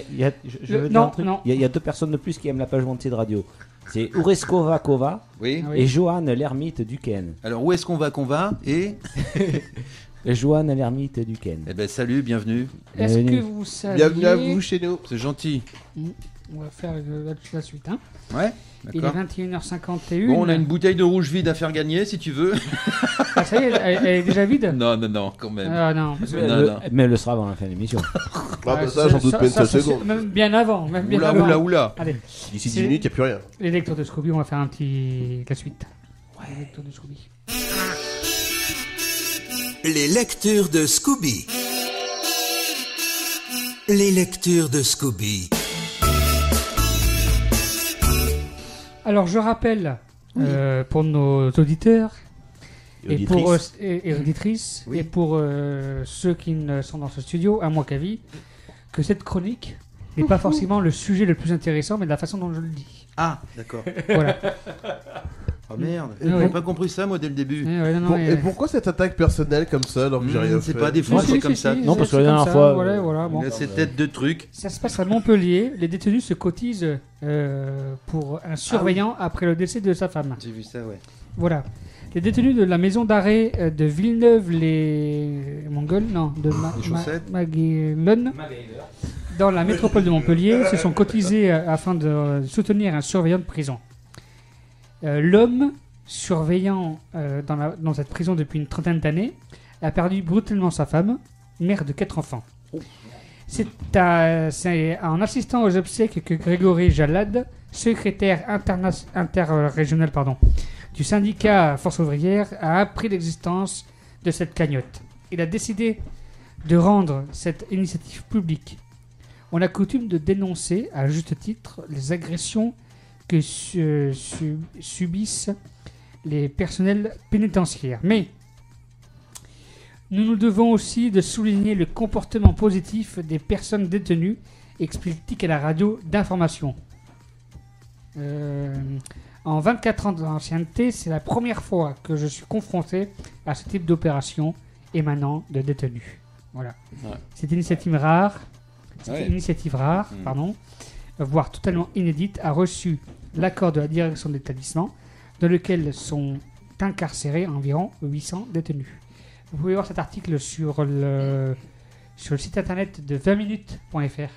veux dire non, un truc. non. Il y a deux personnes de plus qui aiment la page montée de radio. C'est Ureskova Kova Oui. et Johan l'ermite du Ken. Alors, où est-ce qu'on va et Et Johan l'ermite du Ken. Eh ben, salut, bienvenue. Est-ce Bienvenue. que vous savez. Bienvenue à vous chez nous. C'est gentil. On va faire la suite. Hein. Ouais, Il est d'accord. 21h51. Bon, on a une bouteille de rouge vide à faire gagner, si tu veux. Ah, ça y est, elle est déjà vide? Non, quand même. Ah non. Parce que- Non. Mais elle le sera avant la fin de l'émission. Ah bah ça, j'en doute pas une seule seconde. Même bien avant. Même bien avant. Oula. Allez. D'ici 10 C'est- minutes, il n'y a plus rien. Les lecteurs de Scooby, on va faire un petit. La suite. Ouais, les lecteurs de Scooby. Les lectures de Scooby. Les lectures de Scooby. Alors, je rappelle pour nos auditeurs Et et pour auditrices. et auditrices Oui. et pour ceux qui ne sont dans ce studio, à moi qu'à vie, que cette chronique n'est pas forcément le sujet le plus intéressant, mais de la façon dont je le dis. Ah, d'accord. Voilà. Oh merde. Oui. J'ai pas compris ça, moi, dès le début. Ouais, non, non, Bon, mais- et pourquoi cette attaque personnelle comme ça alors que j'ai rien C'est fait pas des fois, Si, c'est si, comme si, ça. si, Non, parce c'est que la comme dernière ça, fois, voilà, bon. Il a cette tête de truc. Ça se passe à Montpellier. Les détenus se cotisent pour un surveillant après le décès de sa femme. J'ai vu ça, ouais. Voilà. Les détenus de la maison d'arrêt de Villeneuve, les Mongols, non, de Les chaussettes. Maguelone, dans la métropole de Montpellier se sont cotisés afin de soutenir un surveillant de prison. L'homme surveillant dans cette prison depuis une trentaine d'années a perdu brutalement sa femme, mère de 4 enfants. C'est en assistant aux obsèques que Grégory Jalad, secrétaire interrégional du syndicat Force ouvrière, a appris l'existence de cette cagnotte. Il a décidé de rendre cette initiative publique. On a coutume de dénoncer, à juste titre, les agressions que subissent les personnels pénitentiaires. Mais nous devons aussi de souligner le comportement positif des personnes détenues, explique à la radio d'information. En 24 ans d'ancienneté, c'est la première fois que je suis confronté à ce type d'opération émanant de détenus. Voilà. Ouais. Cette initiative rare, voire totalement inédite, a reçu l'accord de la direction de l'établissement, dans lequel sont incarcérés environ 800 détenus. Vous pouvez voir cet article sur le site internet de 20minutes.fr.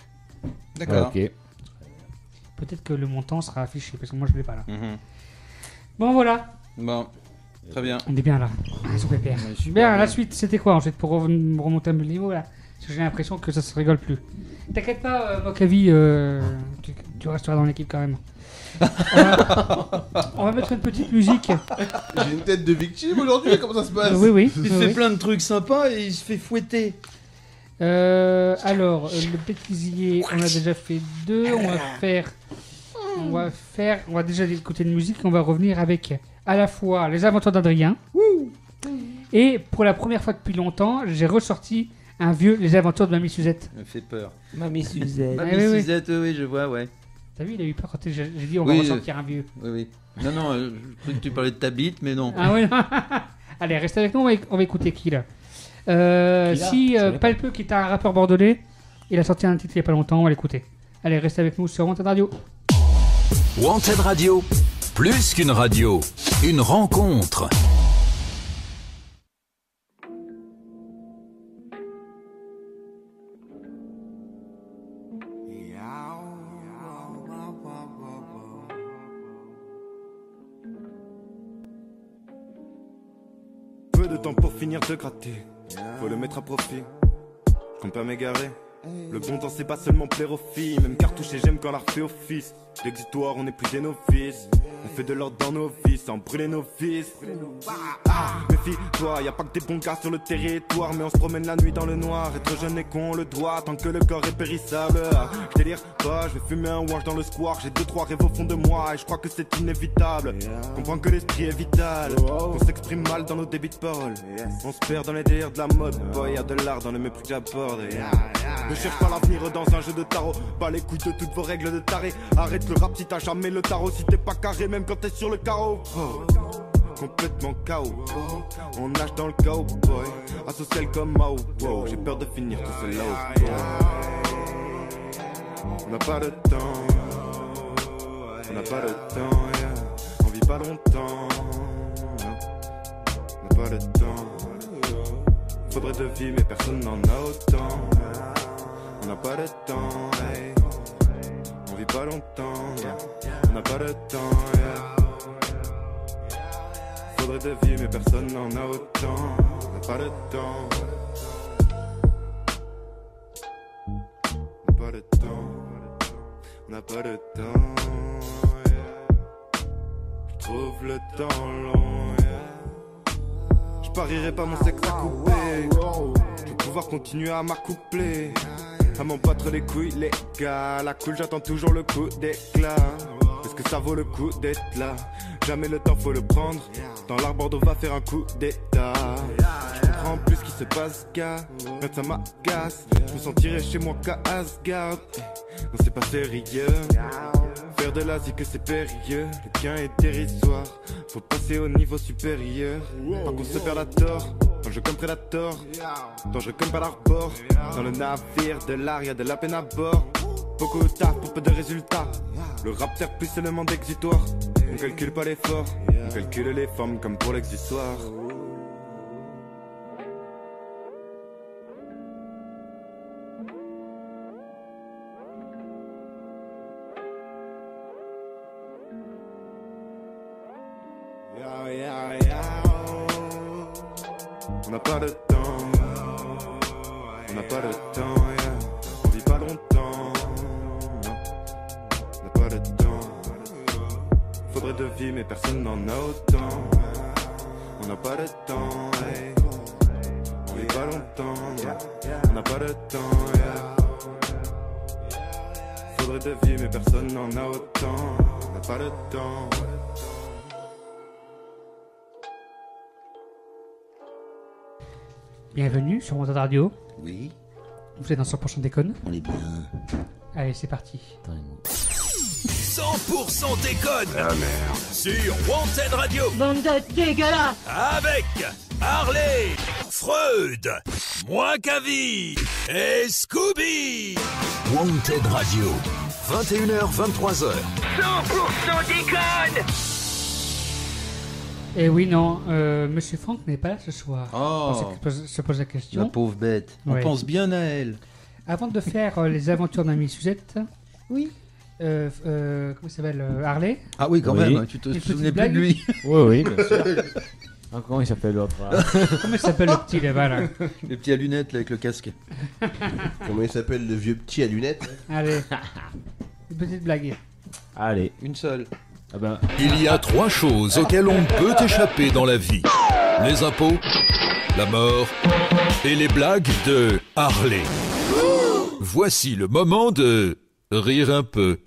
D'accord. Ok. Peut-être que le montant sera affiché, parce que moi je ne l'ai pas là. Bon, voilà. Bon, très bien. On est bien là. Sous pépère. Bien, la suite, c'était quoi ensuite pour remonter un peu le niveau là? Parce que j'ai l'impression que ça se rigole plus. T'inquiète pas, Mokavi, tu resteras dans l'équipe quand même. On va mettre une petite musique. J'ai une tête de victime aujourd'hui, comment ça se passe? Oui. Il fait plein de trucs sympas et il se fait fouetter. Alors, le bêtisier, on a déjà fait 2. On va déjà écouter une musique. On va revenir avec à la fois les aventures d'Adrien. Et pour la première fois depuis longtemps, j'ai ressorti un vieux Les aventures de Mamie Suzette. Ça me fait peur. Mamie Suzette. Mamie Suzette, oui, je vois, ouais. T'as vu, il a eu peur quand j'ai dit on va ressortir un vieux. Oui. Non, je croyais que tu parlais de ta bite, mais non. Ah oui. Allez, reste avec nous, on va écouter qui là. Palpeux, qui est un rappeur bordelais, il a sorti un titre il n'y a pas longtemps, on va l'écouter. Allez, reste avec nous sur Wanted Radio. Wanted Radio, plus qu'une radio, une rencontre. Peu de temps pour finir de gratter, faut le mettre à profit. Je compte pas m'égarer. Le bon temps c'est pas seulement plaire aux filles, même cartouche et j'aime quand l'art fait office. D'exitoire on est plus des novices, on fait de l'ordre dans nos vies sans brûler nos vices. Méfie-toi, y'a pas que des bons gars sur le territoire, mais on se promène la nuit dans le noir. Être jeune et con le doit, tant que le corps est périssable. Je délire pas, je vais fumer un wash dans le square. J'ai 2-3 rêves au fond de moi et je crois que c'est inévitable. Comprends que l'esprit est vital, qu'on s'exprime mal dans nos débits de parole. On se perd dans les délires de la mode, boy, y'a de l'art dans le mépris que j'aborde. Ne cherche pas l'avenir dans un jeu de tarot, pas les couilles de toutes vos règles de taré. Arrête le rap si t'as jamais le tarot, si t'es pas carré même quand t'es sur le carreau. Complètement KO, on nage dans le chaos, boy. Asocial comme Mao, wow. J'ai peur de finir tout seul là-haut. On n'a pas de temps, on n'a pas de temps, yeah. On vit pas longtemps, on n'a pas de temps. Faudrait de vie mais personne n'en a autant. On n'a pas de temps, hey. On vit pas longtemps, yeah. On n'a pas de temps, yeah. Faudrait de vie mais personne n'en a autant. On n'a pas de temps. On n'a pas de temps. On n'a pas de temps, yeah. Je trouve le temps long, yeah. Je parierai pas mon sexe à couper. Je vais pouvoir continuer à m'accoupler, à m'en battre les couilles les gars. La cool j'attends toujours le coup d'éclat. Est-ce que ça vaut le coup d'être là? Jamais le temps faut le prendre. Dans l'arbre on va faire un coup d'état. Je comprends plus ce qui se passe gars. Quand ça m'agace, je me sentirais chez moi qu'à Asgard. Non c'est pas sérieux. Faire de l'Asie que c'est périlleux. Le gain est dérisoire, faut passer au niveau supérieur. Pas qu'on se perd la tort. Dangereux comme Predator, dangereux comme Pearl Harbor. Dans le navire de l'art y'a de la peine à bord. Beaucoup de taf pour peu de résultats. Le rap sert plus seulement d'exitoire. On calcule pas l'effort, on calcule les formes comme pour l'existoire. n'a pas de temps. On n'a pas de temps, yeah. On vit pas longtemps. Non. On n'a pas de temps. Faudrait de vie, mais personne n'en a autant. On n'a pas de temps, hey. On vit pas longtemps. Non. On n'a pas de temps, yeah. Faudrait de vie, mais personne n'en a autant. On n'a pas de temps. Bienvenue sur Wanted Radio. Oui. Vous êtes dans 100% déconne. On est bien. Allez, c'est parti. 100% déconne. Ah merde. Sur Wanted Radio. Bande de dégueulasse. Avec Harley, Freud, Moi Cavi et Scooby. Wanted Radio. 21h, 23h. 100% déconne. Et oui, non, Monsieur Franck n'est pas là ce soir. Oh. Se pose la question. La pauvre bête. On Ouais. pense bien à elle. Avant de faire les aventures d'Ami Suzette. Oui. Comment il s'appelle Harley. Ah oui, quand même. Tu te Une souvenais petite plus de lui. Oui, bien sûr. Ah, comment il s'appelle l'autre là? Comment il s'appelle le petit là-bas là? Le petit à lunettes là, avec le casque. Comment il s'appelle le vieux petit à lunettes? Allez. Une petite blague. Allez. Une seule. Ah ben... Il y a 3 choses auxquelles on peut échapper dans la vie. Les impôts, la mort et les blagues de Harley. Voici le moment de rire un peu.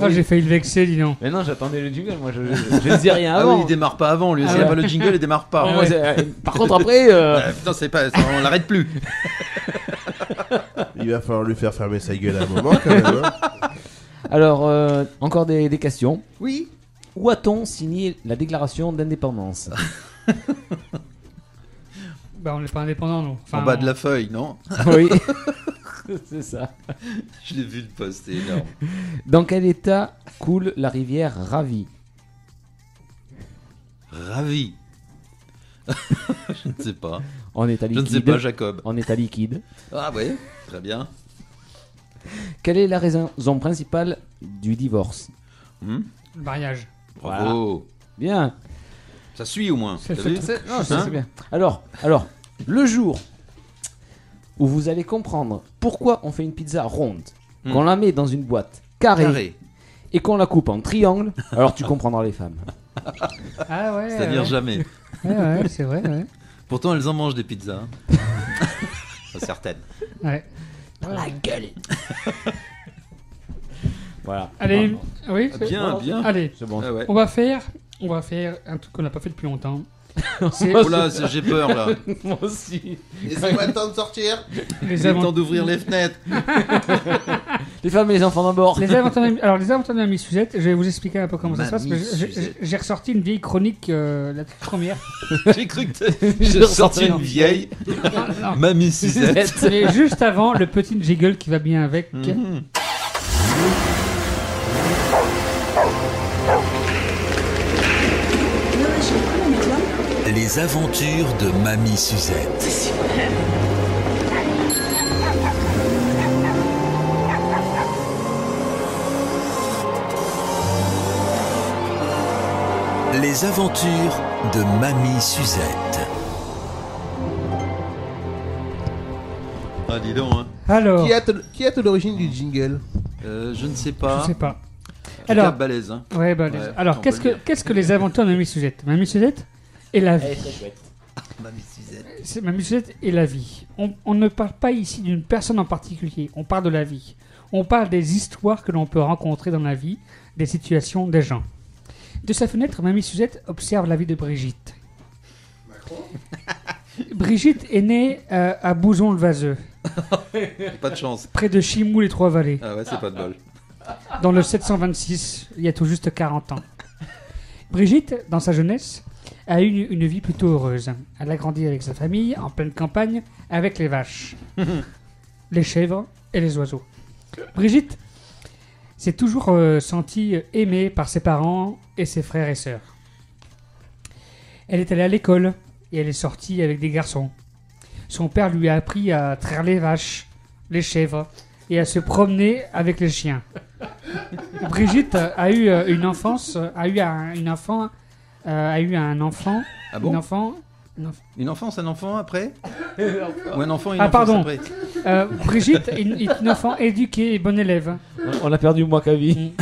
Oh, j'ai failli le vexer, dis donc. Mais non, j'attendais le jingle, moi je ne dis rien Ah avant. oui, il démarre pas avant, lui. Ah S'il n'y a ouais. pas le jingle, il démarre pas. Ah, moi, par contre, après. Putain, c'est pas. On l'arrête plus. Il va falloir lui faire fermer sa gueule à un moment quand même. Hein. Alors, encore des questions. Oui. Où a-t-on signé la déclaration d'indépendance? Bah, on n'est pas indépendant, nous. Enfin, En bas de la feuille, non? Oui. C'est ça. Je l'ai vu le post, c'est énorme. Dans quel état coule la rivière Ravi? Ravi. Je ne sais pas. En état Je liquide. ne sais pas, Jacob. En état liquide. Ah ouais, très bien. Quelle est la raison principale du divorce? Le mariage. Bravo. Bien. Ça suit au moins. C'est T'as le vu fait- Non, c'est bien. Alors, le jour où vous allez comprendre pourquoi on fait une pizza ronde, qu'on la met dans une boîte carrée, et qu'on la coupe en triangle, alors tu comprendras les femmes. Ah ouais. C'est-à-dire ouais. jamais. Ouais, c'est vrai, ouais. Pourtant, elles en mangent des pizzas. Hein. Pas certaines. Ouais. Dans la gueule. Voilà. Allez, oui. Ah, bien, bien. Allez, c'est bon. Ah ouais. on va faire un truc qu'on n'a pas fait depuis longtemps. C'est Oh là, j'ai peur là. Moi aussi. Laissez-moi le temps de sortir. les Il est avant- temps d'ouvrir les fenêtres. Les femmes et les enfants d'abord. les aventures d'Ami Suzette, je vais vous expliquer un peu comment ça se passe. Mamie Parce que Suzette. j'ai ressorti une vieille chronique, la toute première. J'ai cru que j'ai sorti une vieille. Non. Mamie Suzette. C'est juste avant le petit jiggle qui va bien avec. Mhm. Les aventures de Mamie Suzette. Les aventures de Mamie Suzette. Ah, dis donc. Hein. Alors, Qui est à l'origine du jingle? Je ne sais pas. je sais pas. Alors, Alors, balèze. Hein. ouais, bah, Ouais, alors on qu'est-ce peut le que, qu'est-ce que les aventures de Mamie Suzette? Mamie Suzette et la vie. très chouette. Mamie Suzette. C'est Mamie Suzette et la vie. On ne parle pas ici d'une personne en particulier. On parle de la vie. On parle des histoires que l'on peut rencontrer dans la vie, des situations, des gens. De sa fenêtre, Mamie Suzette observe la vie de Brigitte. Brigitte est née à Bouzon-le-Vaseux, Pas de chance. près de Chimoux-les-Trois-Vallées, Ah ouais, c'est pas de bol. dans le 726, il y a tout juste 40 ans. Brigitte, dans sa jeunesse, a eu une vie plutôt heureuse. Elle a grandi avec sa famille, en pleine campagne, avec les vaches, les chèvres et les oiseaux. Brigitte s'est toujours sentie aimée par ses parents et ses frères et sœurs. Elle est allée à l'école et elle est sortie avec des garçons. Son père lui a appris à traire les vaches, les chèvres et à se promener avec les chiens. Brigitte a eu une enfance, un enfant Ah bon une enfant Une enfance, un enfant après ou un enfant et une enfance pardon. après Brigitte est une enfant éduquée et bonne élève. On a perdu moi Kavi.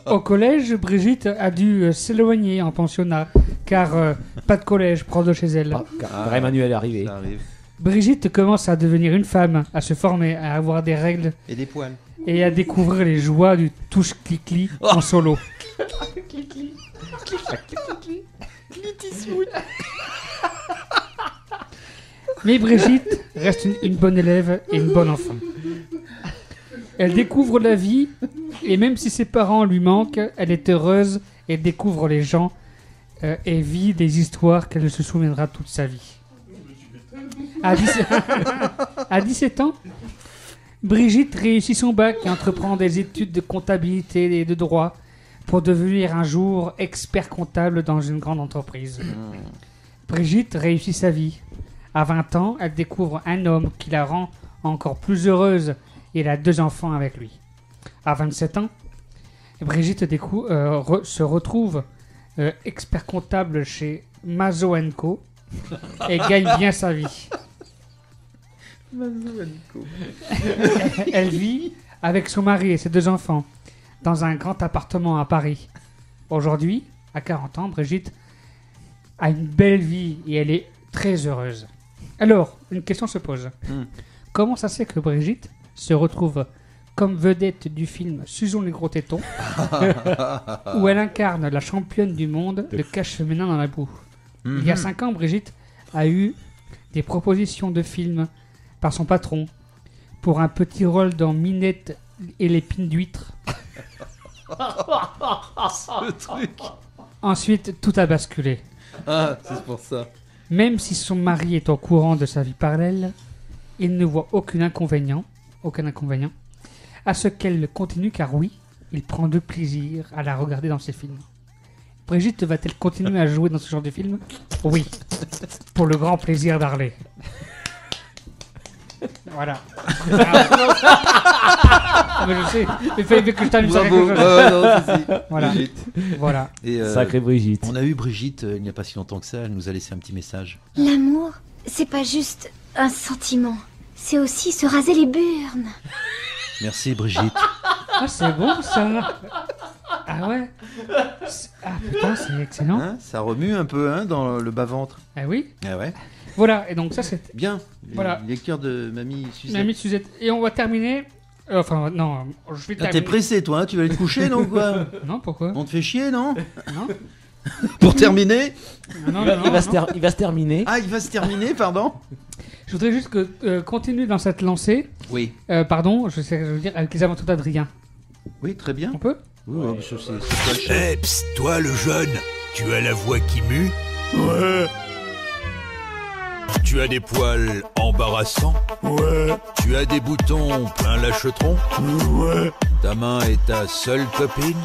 Au collège, Brigitte a dû s'éloigner en pensionnat car pas de collège proche de chez elle. Car Emmanuel est arrivé. Ça arrive. Brigitte commence à devenir une femme, à se former, à avoir des règles Et des poils. et à découvrir les joies du touche-clic-clic en solo. Mais Brigitte reste une bonne élève et une bonne enfant. Elle découvre la vie et même si ses parents lui manquent, elle est heureuse et découvre les gens et vit des histoires qu'elle se souviendra toute sa vie. À 17 ans, Brigitte réussit son bac et entreprend des études de comptabilité et de droit pour devenir un jour expert comptable dans une grande entreprise. Brigitte réussit sa vie. À 20 ans, elle découvre un homme qui la rend encore plus heureuse et elle a 2 enfants avec lui. À 27 ans, Brigitte se retrouve expert comptable chez Mazo & Co et gagne bien sa vie. Elle vit avec son mari et ses 2 enfants dans un grand appartement à Paris. Aujourd'hui, à 40 ans, Brigitte a une belle vie et elle est très heureuse. Alors, une question se pose. Comment ça se fait que Brigitte se retrouve comme vedette du film Susan les gros tétons où elle incarne la championne du monde de cache-féminin dans la boue. Il y a 5 ans, Brigitte a eu des propositions de films par son patron pour un petit rôle dans Minette et l'épine d'huître. Ce truc. Ensuite, tout a basculé. Ah, c'est pour ça. Même si son mari est au courant de sa vie parallèle, il ne voit aucun inconvénient à ce qu'elle continue car oui, il prend de plaisir à la regarder dans ses films. Brigitte va-t-elle continuer à jouer dans ce genre de film ? Oui, pour le grand plaisir d'Harley. Voilà. Mais je sais, il fallait que je t'amuse avec quelque chose. Voilà. Brigitte. Voilà. Et, Sacrée Brigitte. On a eu Brigitte il n'y a pas si longtemps que ça, elle nous a laissé un petit message. L'amour, c'est pas juste un sentiment, c'est aussi se raser les burnes. Merci Brigitte. Ah, c'est bon ça. Ah ouais. Ah putain, c'est excellent. Hein, ça remue un peu dans le bas-ventre. Ah oui. Ah ouais. Voilà, et donc ça c'est... Bien. Voilà. Lecture de Mamie Suzette. Mamie Suzette. Et on va terminer... Enfin, non, je vais terminer... T'es pressé toi, tu vas aller te coucher non quoi? Non, pourquoi? On te fait chier non? Non. Pour terminer il va se terminer. Ah, il va se terminer, pardon. Je voudrais juste que continue dans cette lancée. Oui. Pardon, je veux dire, avec les aventures d'Adrien. Oui, très bien. On peut? Oui, c'est toi le chef. Psst, toi le jeune, tu as la voix qui mue? Ouais. Tu as des poils embarrassants? Ouais. Tu as des boutons plein lâchetron? Ouais. Ta main est ta seule copine?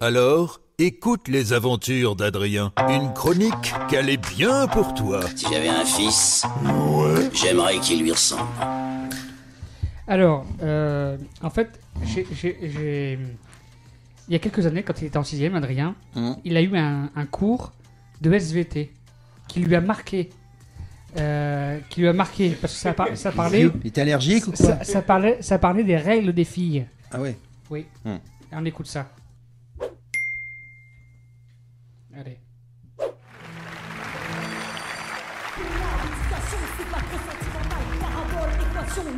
Alors, écoute les aventures d'Adrien. Une chronique qu'elle est bien pour toi. Si j'avais un fils, j'aimerais qu'il lui ressemble. Alors, en fait, il y a quelques années, quand il était en 6ème, Adrien, il a eu un cours de SVT qui lui a marqué. Parce que ça parlait. Il était allergique ou quoi? Ça parlait des règles des filles. Ah ouais. Oui. Et on écoute ça. Allez. Vous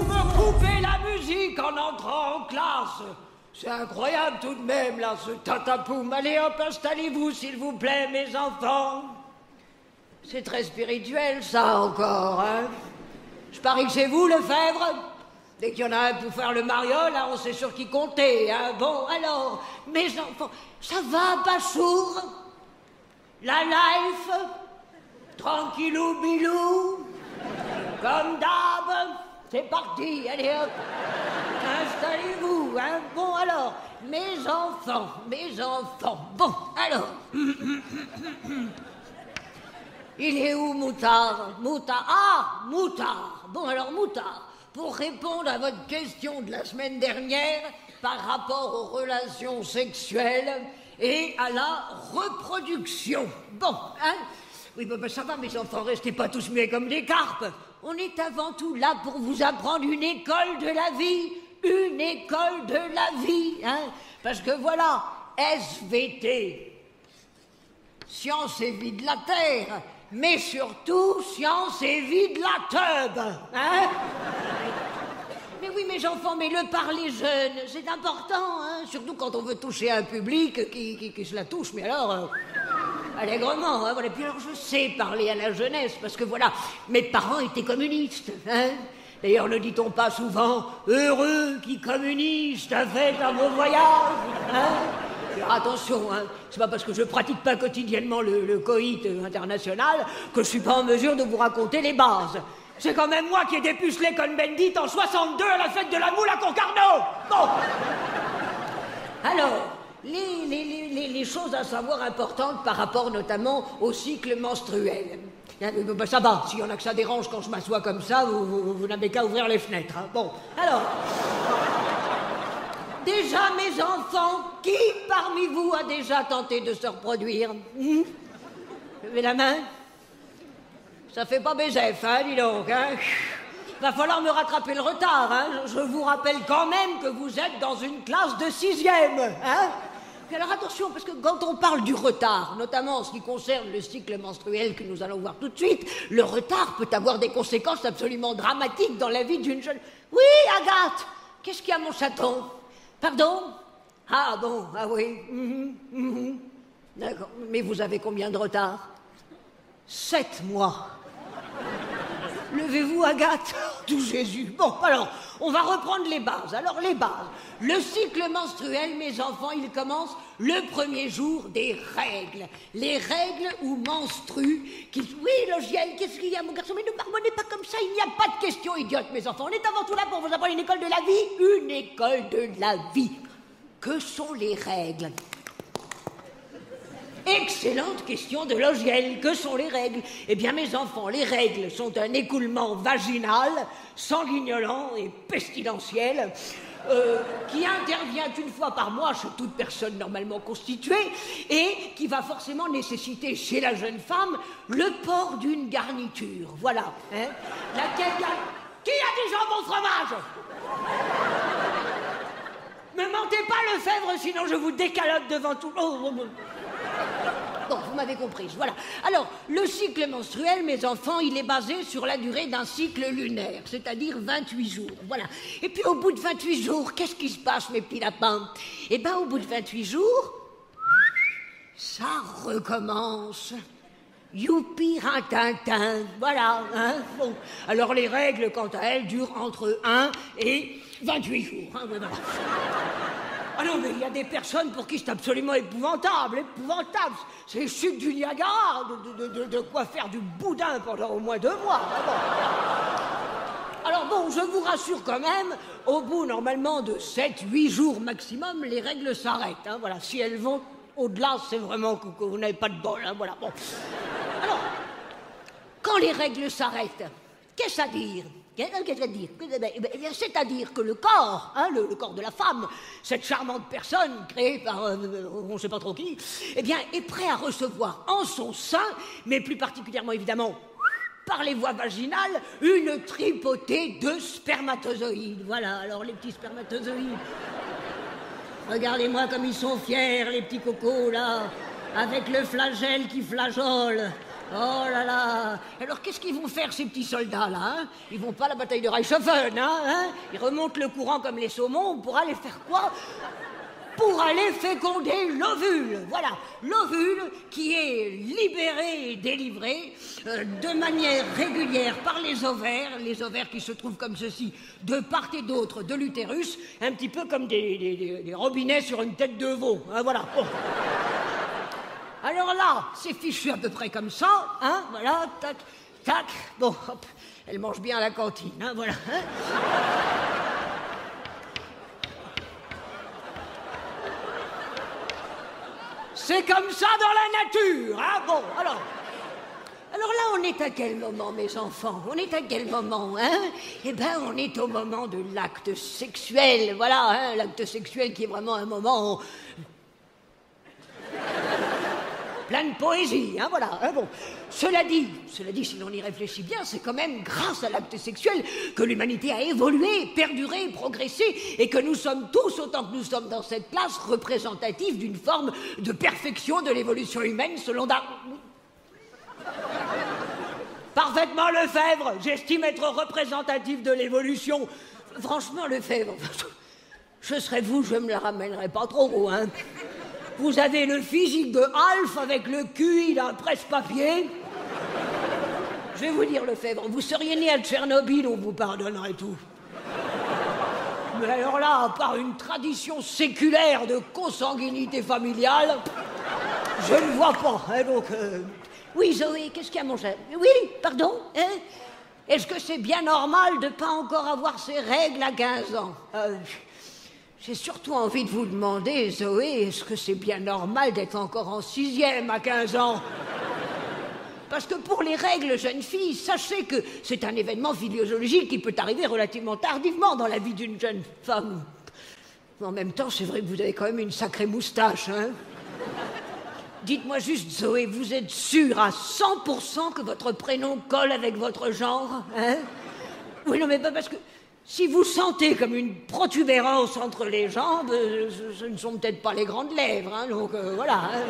me coupez la musique en entrant en classe. C'est incroyable tout de même, là, ce tatapoum. Allez hop, installez-vous, s'il vous plaît, mes enfants. C'est très spirituel, ça, encore, hein. Je parie que c'est vous, Lefebvre. Dès qu'il y en a un pour faire le mariole, là, on sait sur qui compter, hein. Bon, alors, mes enfants, ça va, Bachour? La life? Tranquillou, bilou? Comme d'hab? C'est parti, allez hop. Installez-vous, hein. Bon, alors, mes enfants. Bon, alors. Il est où, Moutard? Ah, Moutard. Bon, alors, Moutard, pour répondre à votre question de la semaine dernière, par rapport aux relations sexuelles et à la reproduction. Bon, hein? Oui, bah, ça va, mes enfants, restez pas tous muets comme des carpes. On est avant tout là pour vous apprendre une école de la vie. Une école de la vie, hein? Parce que voilà, SVT, science et vie de la Terre, mais surtout science et vie de la teub, hein? Mais oui, mes enfants, mais le parler jeune, c'est important, hein? Surtout quand on veut toucher un public qui se la touche, mais alors... allègrement, hein, voilà. Puis alors je sais parler à la jeunesse, parce que voilà, mes parents étaient communistes, hein. D'ailleurs, ne dit-on pas souvent « Heureux qui communiste a fait un beau voyage » hein? Alors attention, hein, c'est pas parce que je pratique pas quotidiennement le coït international que je suis pas en mesure de vous raconter les bases. C'est quand même moi qui ai dépucelé Cohn-Bendit en 62 à la fête de la moule à Concarneau. Bon. Alors... Les choses à savoir importantes par rapport notamment au cycle menstruel. Ben, ça va, s'il y en a que ça dérange quand je m'assois comme ça, vous n'avez qu'à ouvrir les fenêtres. Hein. Bon, alors... Déjà, mes enfants, qui parmi vous a déjà tenté de se reproduire? Levez la main. Ça fait pas BZF, hein, dis donc, hein. Va falloir me rattraper le retard, hein. Je vous rappelle quand même que vous êtes dans une classe de 6e, hein. Et alors attention, parce que quand on parle du retard, notamment en ce qui concerne le cycle menstruel que nous allons voir tout de suite, le retard peut avoir des conséquences absolument dramatiques dans la vie d'une jeune... Oui, Agathe, qu'est-ce qu'il y a, mon chaton? Pardon? Ah bon, ah oui. D'accord, mais vous avez combien de retard? 7 mois. Levez-vous, Agathe. Tout Jésus. Bon, alors, on va reprendre les bases. Alors, les bases. Le cycle menstruel, mes enfants, il commence le premier jour des règles. Les règles ou menstrues qui... Oui, Logiel, qu'est-ce qu'il y a, mon garçon? Mais ne marmonnez pas comme ça, il n'y a pas de question idiote, mes enfants. On est avant tout là pour vous apprendre une école de la vie. Une école de la vie. Que sont les règles? Excellente question de Logiel. Que sont les règles? Eh bien, mes enfants, les règles sont un écoulement vaginal, sanguignolant et pestilentiel qui intervient une fois par mois chez toute personne normalement constituée et qui va forcément nécessiter chez la jeune femme le port d'une garniture. Voilà. Hein? Laquelle Qui a des jambes au fromage? Ne mentez pas, Lefebvre, sinon je vous décalote devant tout... Bon, vous m'avez comprise, voilà. Alors, le cycle menstruel, mes enfants, il est basé sur la durée d'un cycle lunaire, c'est-à-dire 28 jours, voilà. Et puis, au bout de 28 jours, qu'est-ce qui se passe, mes petits lapins? Eh bien, au bout de 28 jours, ça recommence. Youpi, rintintin, voilà, hein. Bon, alors les règles, quant à elles, durent entre 1 et 28 jours, hein, voilà. Ah non, mais il y a des personnes pour qui c'est absolument épouvantable, épouvantable. C'est les chutes du Niagara, de quoi faire du boudin pendant au moins 2 mois. Alors bon, je vous rassure quand même, au bout normalement de 7-8 jours maximum, les règles s'arrêtent. Hein, voilà, si elles vont au-delà, c'est vraiment que vous n'avez pas de bol. Hein, voilà, bon. Alors, quand les règles s'arrêtent, qu'est-ce à dire? C'est-à-dire que le corps, hein, le corps de la femme, cette charmante personne créée par on ne sait pas trop qui, eh bien, est prêt à recevoir en son sein, mais plus particulièrement évidemment par les voies vaginales, une tripotée de spermatozoïdes. Voilà, alors les petits spermatozoïdes. Regardez-moi comme ils sont fiers, les petits cocos, là, avec le flagelle qui flageole. Oh là là! Alors qu'est-ce qu'ils vont faire ces petits soldats-là, hein? Ils vont pas à la bataille de Reichshoffen, hein? Ils remontent le courant comme les saumons pour aller faire quoi? Pour aller féconder l'ovule. Voilà, l'ovule qui est libéré et délivré de manière régulière par les ovaires qui se trouvent comme ceci, de part et d'autre de l'utérus, un petit peu comme des robinets sur une tête de veau, hein, voilà. Oh. Alors là, c'est fichu à peu près comme ça, hein, voilà, tac, tac, bon, hop, elle mange bien à la cantine, hein, voilà. Hein. C'est comme ça dans la nature, hein, bon, alors, Alors là, on est à quel moment, mes enfants? On est à quel moment, hein? Eh ben, on est au moment de l'acte sexuel, voilà, hein, l'acte sexuel qui est vraiment un moment... plein de poésie, hein, voilà. Hein, bon. Cela dit, si l'on y réfléchit bien, c'est quand même grâce à l'acte sexuel que l'humanité a évolué, perduré, progressé, et que nous sommes tous, autant que nous sommes dans cette classe, représentatifs d'une forme de perfection de l'évolution humaine selon Parfaitement, Lefebvre. J'estime être représentatif de l'évolution. Franchement, Lefebvre, je serais vous, je me la ramènerais pas trop, hein. Vous avez le physique de Alf avec le QI d'un presse-papier. Je vais vous dire, Lefebvre, vous seriez né à Tchernobyl, on vous pardonnerait tout. Mais alors là, à part une tradition séculaire de consanguinité familiale, je ne vois pas, hein, donc... Oui, Zoé, qu'est-ce qu'il y a, mon cher? Oui, pardon, hein? Est-ce que c'est bien normal de ne pas encore avoir ses règles à 15 ans? J'ai surtout envie de vous demander, Zoé, est-ce que c'est bien normal d'être encore en 6e à 15 ans? Parce que pour les règles, jeune fille, sachez que c'est un événement physiologique qui peut arriver relativement tardivement dans la vie d'une jeune femme. Mais en même temps, c'est vrai que vous avez quand même une sacrée moustache, hein? Dites-moi juste, Zoé, vous êtes sûre à 100% que votre prénom colle avec votre genre, hein? Oui, non, mais pas parce que... Si vous sentez comme une protubérance entre les jambes, ce ne sont peut-être pas les grandes lèvres, hein, donc voilà. Hein.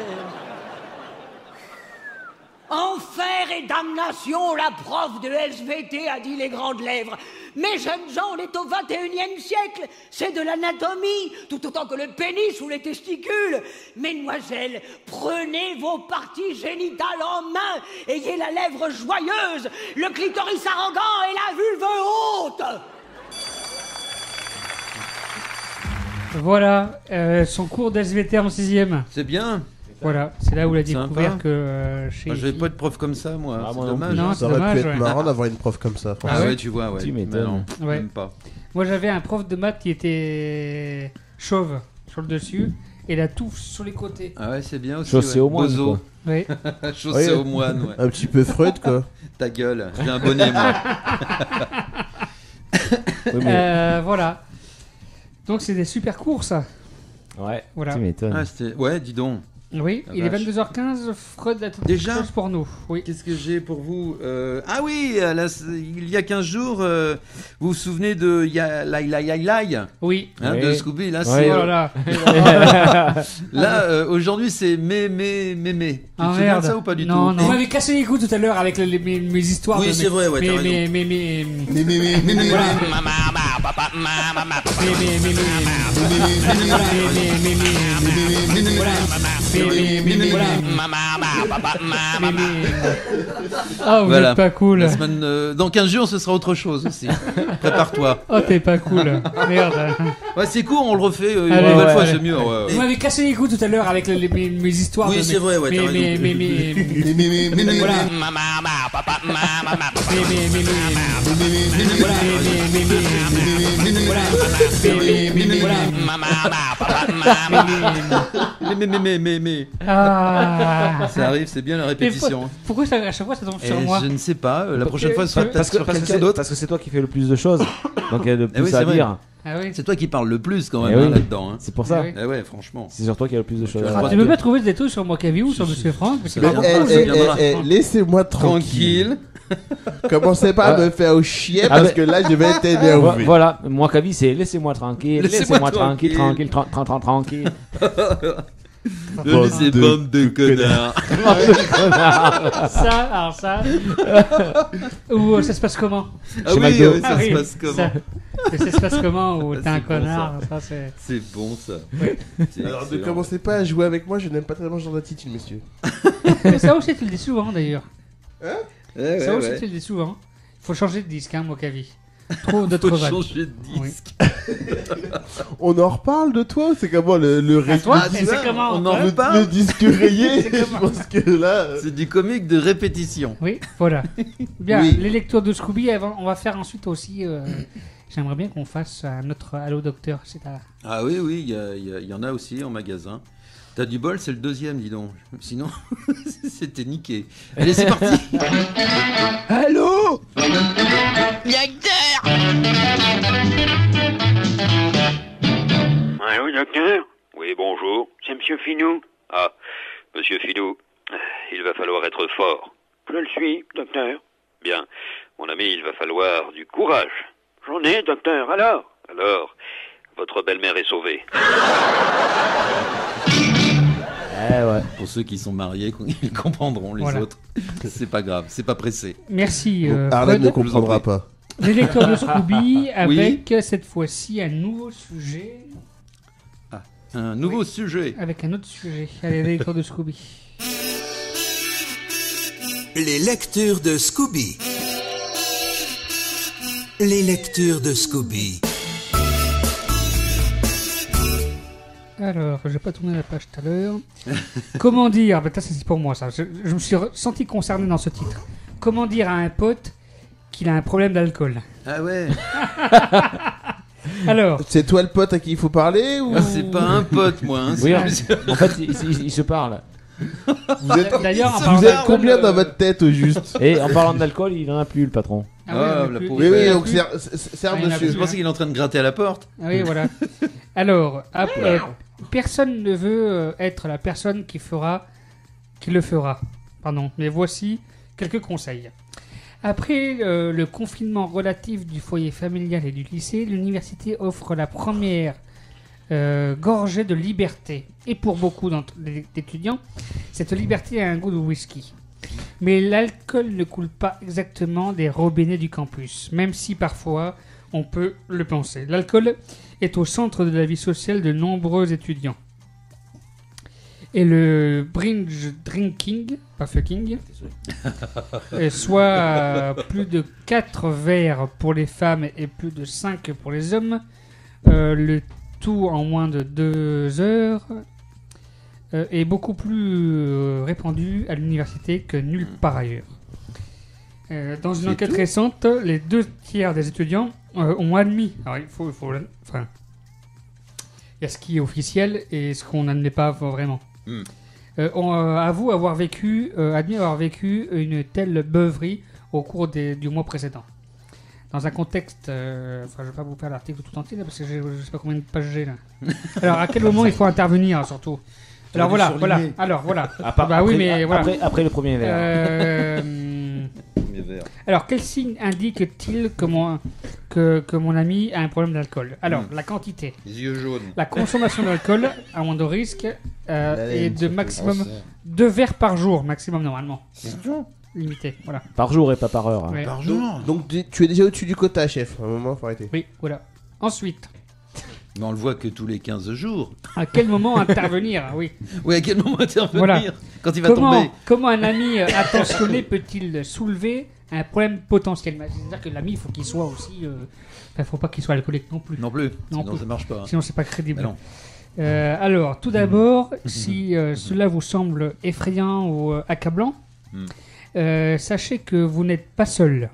Enfer et damnation, la prof de SVT a dit les grandes lèvres. Mes jeunes gens, on est au 21e siècle, c'est de l'anatomie, tout autant que le pénis ou les testicules. Mesdemoiselles, prenez vos parties génitales en main, ayez la lèvre joyeuse, le clitoris arrogant et la vulve haute. Voilà, son cours d'SVT en 6e. C'est bien. Voilà, c'est là où il a Sympa. découvert que chez... Moi, j'avais pas de prof comme ça, moi. C'est dommage. Non, Ça c'est aurait dommage, pu être marrant d'avoir une prof comme ça. Ah ouais, tu vois, ouais. Tu Mais m'étonnes. non, Ouais. même pas. Moi, j'avais un prof de maths qui était chauve sur le dessus et la touffe sur les côtés. Ah ouais, c'est bien aussi. Chaussé au moine, Bozo. Oui. Chaussé Ouais. au moine, ouais. Un petit peu Freud, quoi. Ta gueule, j'ai un bonnet, moi. Oui, mais- Voilà. Donc, c'est des super cours, ça. Ouais, Voilà. tu m'étonnes. Ah, c'était... Ouais, dis donc. Oui, La il est vache. 22h15, Freud a tout Déjà chose pour nous. Oui. Qu'est-ce que j'ai pour vous Ah oui, là, il y a 15 jours, vous vous souvenez de Lai Oui. Hein, Oui. de Scooby, là, Oui. c'est... Oh là là, aujourd'hui, c'est Mémé. Tu Ah, te souviens de merde. ça ou pas du Non, tout non. Vous m'avez cassé les couilles tout à l'heure avec mes histoires Oui, de... c'est vrai, ouais, t'as raison. Ah, vous Voilà. êtes pas cool. La semaine, dans 15 jours, ce sera autre chose aussi. Prépare-toi. Oh, t'es pas cool. Merde. Ouais, c'est court, on le refait une Allez, nouvelle ouais, fois, allez. c'est mieux. Ouais, Vous m'avez cassé les couilles tout à l'heure avec mes histoires Oui, de... c'est vrai, ouais, t'as raison. Voilà. Mais. Ah. Ça arrive, c'est bien la répétition. Pourquoi à chaque fois ça tombe sur Et moi? je ne sais pas, la prochaine fois, ce sera peut-être Parce que, sur quelqu'un d'autre. parce que c'est toi qui fais le plus de choses, donc il y a le Eh oui, plus c'est à vrai. dire. Ah oui. C'est toi qui parles le plus quand Eh même oui. là-dedans. Hein. C'est pour ça. Eh oui. Eh ouais, franchement. C'est sur toi qu'il y a le plus de choses. Ah, Tu peux pas trouver des trucs sur moi Kavi ou sur Monsieur Franck, mais c'est pas beaucoup. Laissez-moi tranquille. Tranquille. Commencez pas à me faire chier parce que là je vais être énervé. Voilà, moi Kavi c'est laissez-moi tranquille, Laissez-moi tranquille, tranquille. tranquille. Venez ces bandes de connards. Ça. Ou ça se passe comment? Ah Chez oui, McDo. ça se passe comment? Ça se passe comment? Ou t'es un C'est bon, connard? Ça, c'est. C'est bon ça. C'est Alors ne excellent. commencez pas à jouer avec moi, je n'aime pas tellement ce genre d'attitude, monsieur. Mais ça aussi, tu le dis souvent d'ailleurs. Hein? Ouais, Ça aussi, ouais. tu le dis souvent. Faut changer de disque, hein, Mokavi. Trop de Faut trop vagues. changer de disque. On en reparle de toi ou c'est comment le À toi, rythme? et c'est comment? On en hein? reparle. Le disque rayé, C'est je comment? pense que là... C'est du comique de répétition. Oui, voilà. Bien, Oui. les lectures de Scooby, on va faire ensuite aussi. J'aimerais bien qu'on fasse un autre Allo Docteur. C'est à... Ah oui, il y en a aussi en magasin. T'as du bol, c'est le deuxième, dis donc. Sinon, c'était niqué. Allez, c'est parti. Allô? Docteur! Allô, docteur? Oui, bonjour. C'est Monsieur Finou. Ah, Monsieur Finou, il va falloir être fort. Je le suis, docteur. Bien. Mon ami, il va falloir du courage. J'en ai, docteur. Alors, votre belle-mère est sauvée. Ouais. Pour ceux qui sont mariés, ils comprendront, les autres. C'est pas grave, c'est pas pressé. Merci. Arlette Fred. ne comprendra pas. Les lecteurs de Scooby avec cette fois-ci un nouveau sujet. Un nouveau sujet. Avec un autre sujet. Allez, les lecteurs de Scooby. Les lectures de Scooby. Les lectures de Scooby. Alors, je vais pas tourner la page tout à l'heure. Comment dire, ça c'est pour moi ça. Je me suis senti concerné dans ce titre. Comment dire à un pote qu'il a un problème d'alcool? Ah ouais. Alors. C'est toi le pote à qui il faut parler ou... C'est pas un pote, moi. Hein, oui, en fait, il se parle. Vous êtes combien dans votre tête au juste? Et en parlant d'alcool, il en a plus le patron. Oui, donc serve monsieur. Je pensais qu'il est en train de gratter à la porte. Ah oui, voilà. Alors, personne ne veut être la personne qui le fera. Pardon. Mais voici quelques conseils. Après le confinement relatif du foyer familial et du lycée, l'université offre la première gorgée de liberté. Et pour beaucoup d'étudiants, cette liberté a un goût de whisky. Mais l'alcool ne coule pas exactement des robinets du campus, même si parfois on peut le penser. L'alcool est au centre de la vie sociale de nombreux étudiants. Et le binge drinking, pas fucking, soit plus de 4 verres pour les femmes et plus de 5 pour les hommes, le tout en moins de 2 heures, est beaucoup plus répandu à l'université que nulle part ailleurs. Dans une enquête récente, les 2 tiers des étudiants ont admis. Alors il y a ce qui est officiel et ce qu'on n'admet pas vraiment. Avoue avoir vécu une telle beuverie au cours du mois précédent. Dans un contexte, je vais pas vous faire l'article tout entier là, parce que je sais pas combien de pages j'ai là. Alors à quel moment il faut intervenir surtout? Alors voilà. Après le premier verre. Alors quel signe indique-t-il que mon ami a un problème d'alcool? Alors la quantité. Les yeux jaunes. La consommation d'alcool à moindre risque est de maximum 2 verres par jour maximum normalement. Limité, voilà. Par jour et pas par heure. Hein. Ouais. Par jour. Donc tu es déjà au-dessus du quota, chef. À un moment, faut arrêter. Oui, voilà. Ensuite. Mais on le voit que tous les 15 jours. À quel moment intervenir? Oui. Oui, à quel moment intervenir? Voilà. Quand il va tomber. Comment un ami attentionné peut-il soulever un problème potentiel? C'est-à-dire que l'ami, il faut qu'il soit aussi... il faut pas qu'il soit alcoolique non plus. Non plus, sinon ça marche pas. Sinon c'est pas crédible. Non. Alors, tout d'abord, si cela vous semble effrayant ou accablant, sachez que vous n'êtes pas seul.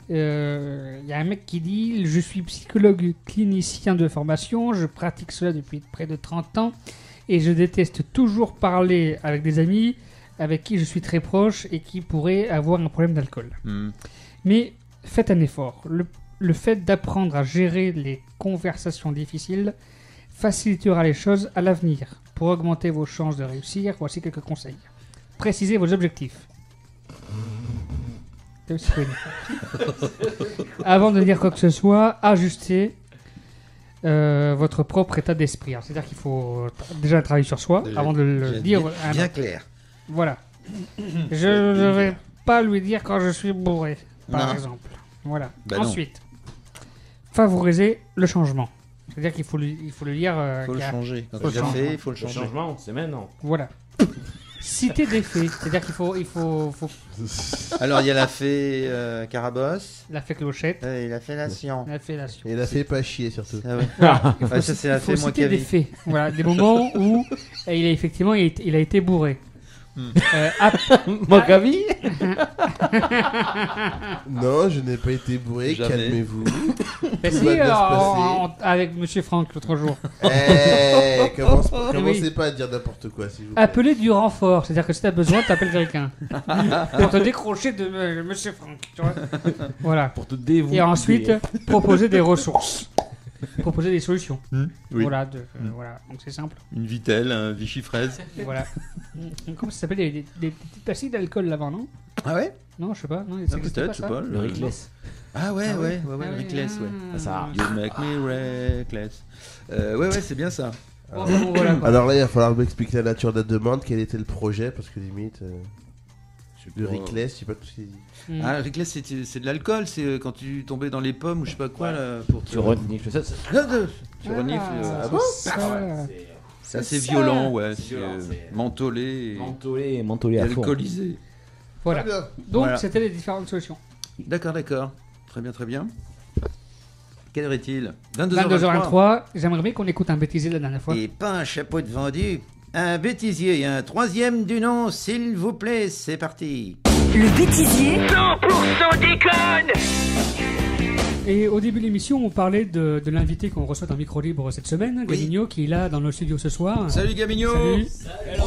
Y a un mec qui dit: je suis psychologue clinicien de formation, je pratique cela depuis près de 30 ans et je déteste toujours parler avec des amis avec qui je suis très proche et qui pourraient avoir un problème d'alcool. Mais faites un effort. Le fait d'apprendre à gérer les conversations difficiles facilitera les choses à l'avenir. Pour augmenter vos chances de réussir, voici quelques conseils. Précisez vos objectifs. Avant de dire quoi que ce soit, ajustez votre propre état d'esprit. C'est-à-dire qu'il faut déjà travailler sur soi avant de le dire. Bien clair. Voilà. Je ne vais pas lui dire quand je suis bourré, par exemple. Voilà. Ensuite, favorisez le changement. C'est-à-dire qu'il faut le dire. Il faut le changer. Quand il a fait, il faut le changer. Le changement, c'est maintenant. Voilà. Citer des faits, c'est-à-dire qu'il faut... Alors il y a la fée Carabosse, la fée Clochette, et la fellation. Et la fée pas chier surtout. Ah ouais. Il faut, ça c'est la fée moi citer des faits, voilà, des moments où il a été bourré. Mokavi. Non, je n'ai pas été bourré, Jamais. calmez-vous. Mais Tout si, va bien se passer. avec Monsieur Franck l'autre jour. Commencez Oui. pas à dire n'importe quoi, s'il vous plaît. Appeler du renfort, c'est-à-dire que si t'as besoin, t'appelles quelqu'un. Pour te décrocher de Monsieur Franck, tu vois. Voilà. Pour te dévouer. Et ensuite, proposer des ressources. Proposer des solutions. Oui. Voilà, voilà, donc c'est simple. Une Vitelle, un Vichy fraise. Et voilà. Comment ça s'appelle des petites pastilles d'alcool là-bas, non? Ah ouais? Non, je sais pas. Non, Ah, peut-être, je sais pas. Le Rickless. Ah ouais, Ah ouais, oui. le Rickless, ouais. Ah, ça. You make me reckless. Ouais, c'est bien ça. Bon, voilà, quoi. Alors là, il va falloir m'expliquer la nature de la demande, quel était le projet, parce que limite, le Rickless, je sais pas tout ce qu'il dit. Ah, Rickless, c'est de l'alcool, c'est quand tu tombais dans les pommes ou je sais pas quoi là. Pour Tu renifles ça. Tu renifles. Ah bon? C'est assez violent, ouais. C'est mentholé. Mentholé à fond. Alcoolisé. Voilà. Très bien. Donc, Voilà. c'était les différentes solutions. D'accord. Très bien. Quelle heure est-il? 22h23. J'aimerais bien qu'on écoute un bêtisier la dernière fois. Et pas un chapeau de vendu, un bêtisier, un troisième du nom, s'il vous plaît, c'est parti. Le bêtisier 100% déconne. Et au début de l'émission, on parlait de l'invité qu'on reçoit dans Micro Libre cette semaine, Gamigno, qui est là dans le studio ce soir. Salut Gamigno. Salut.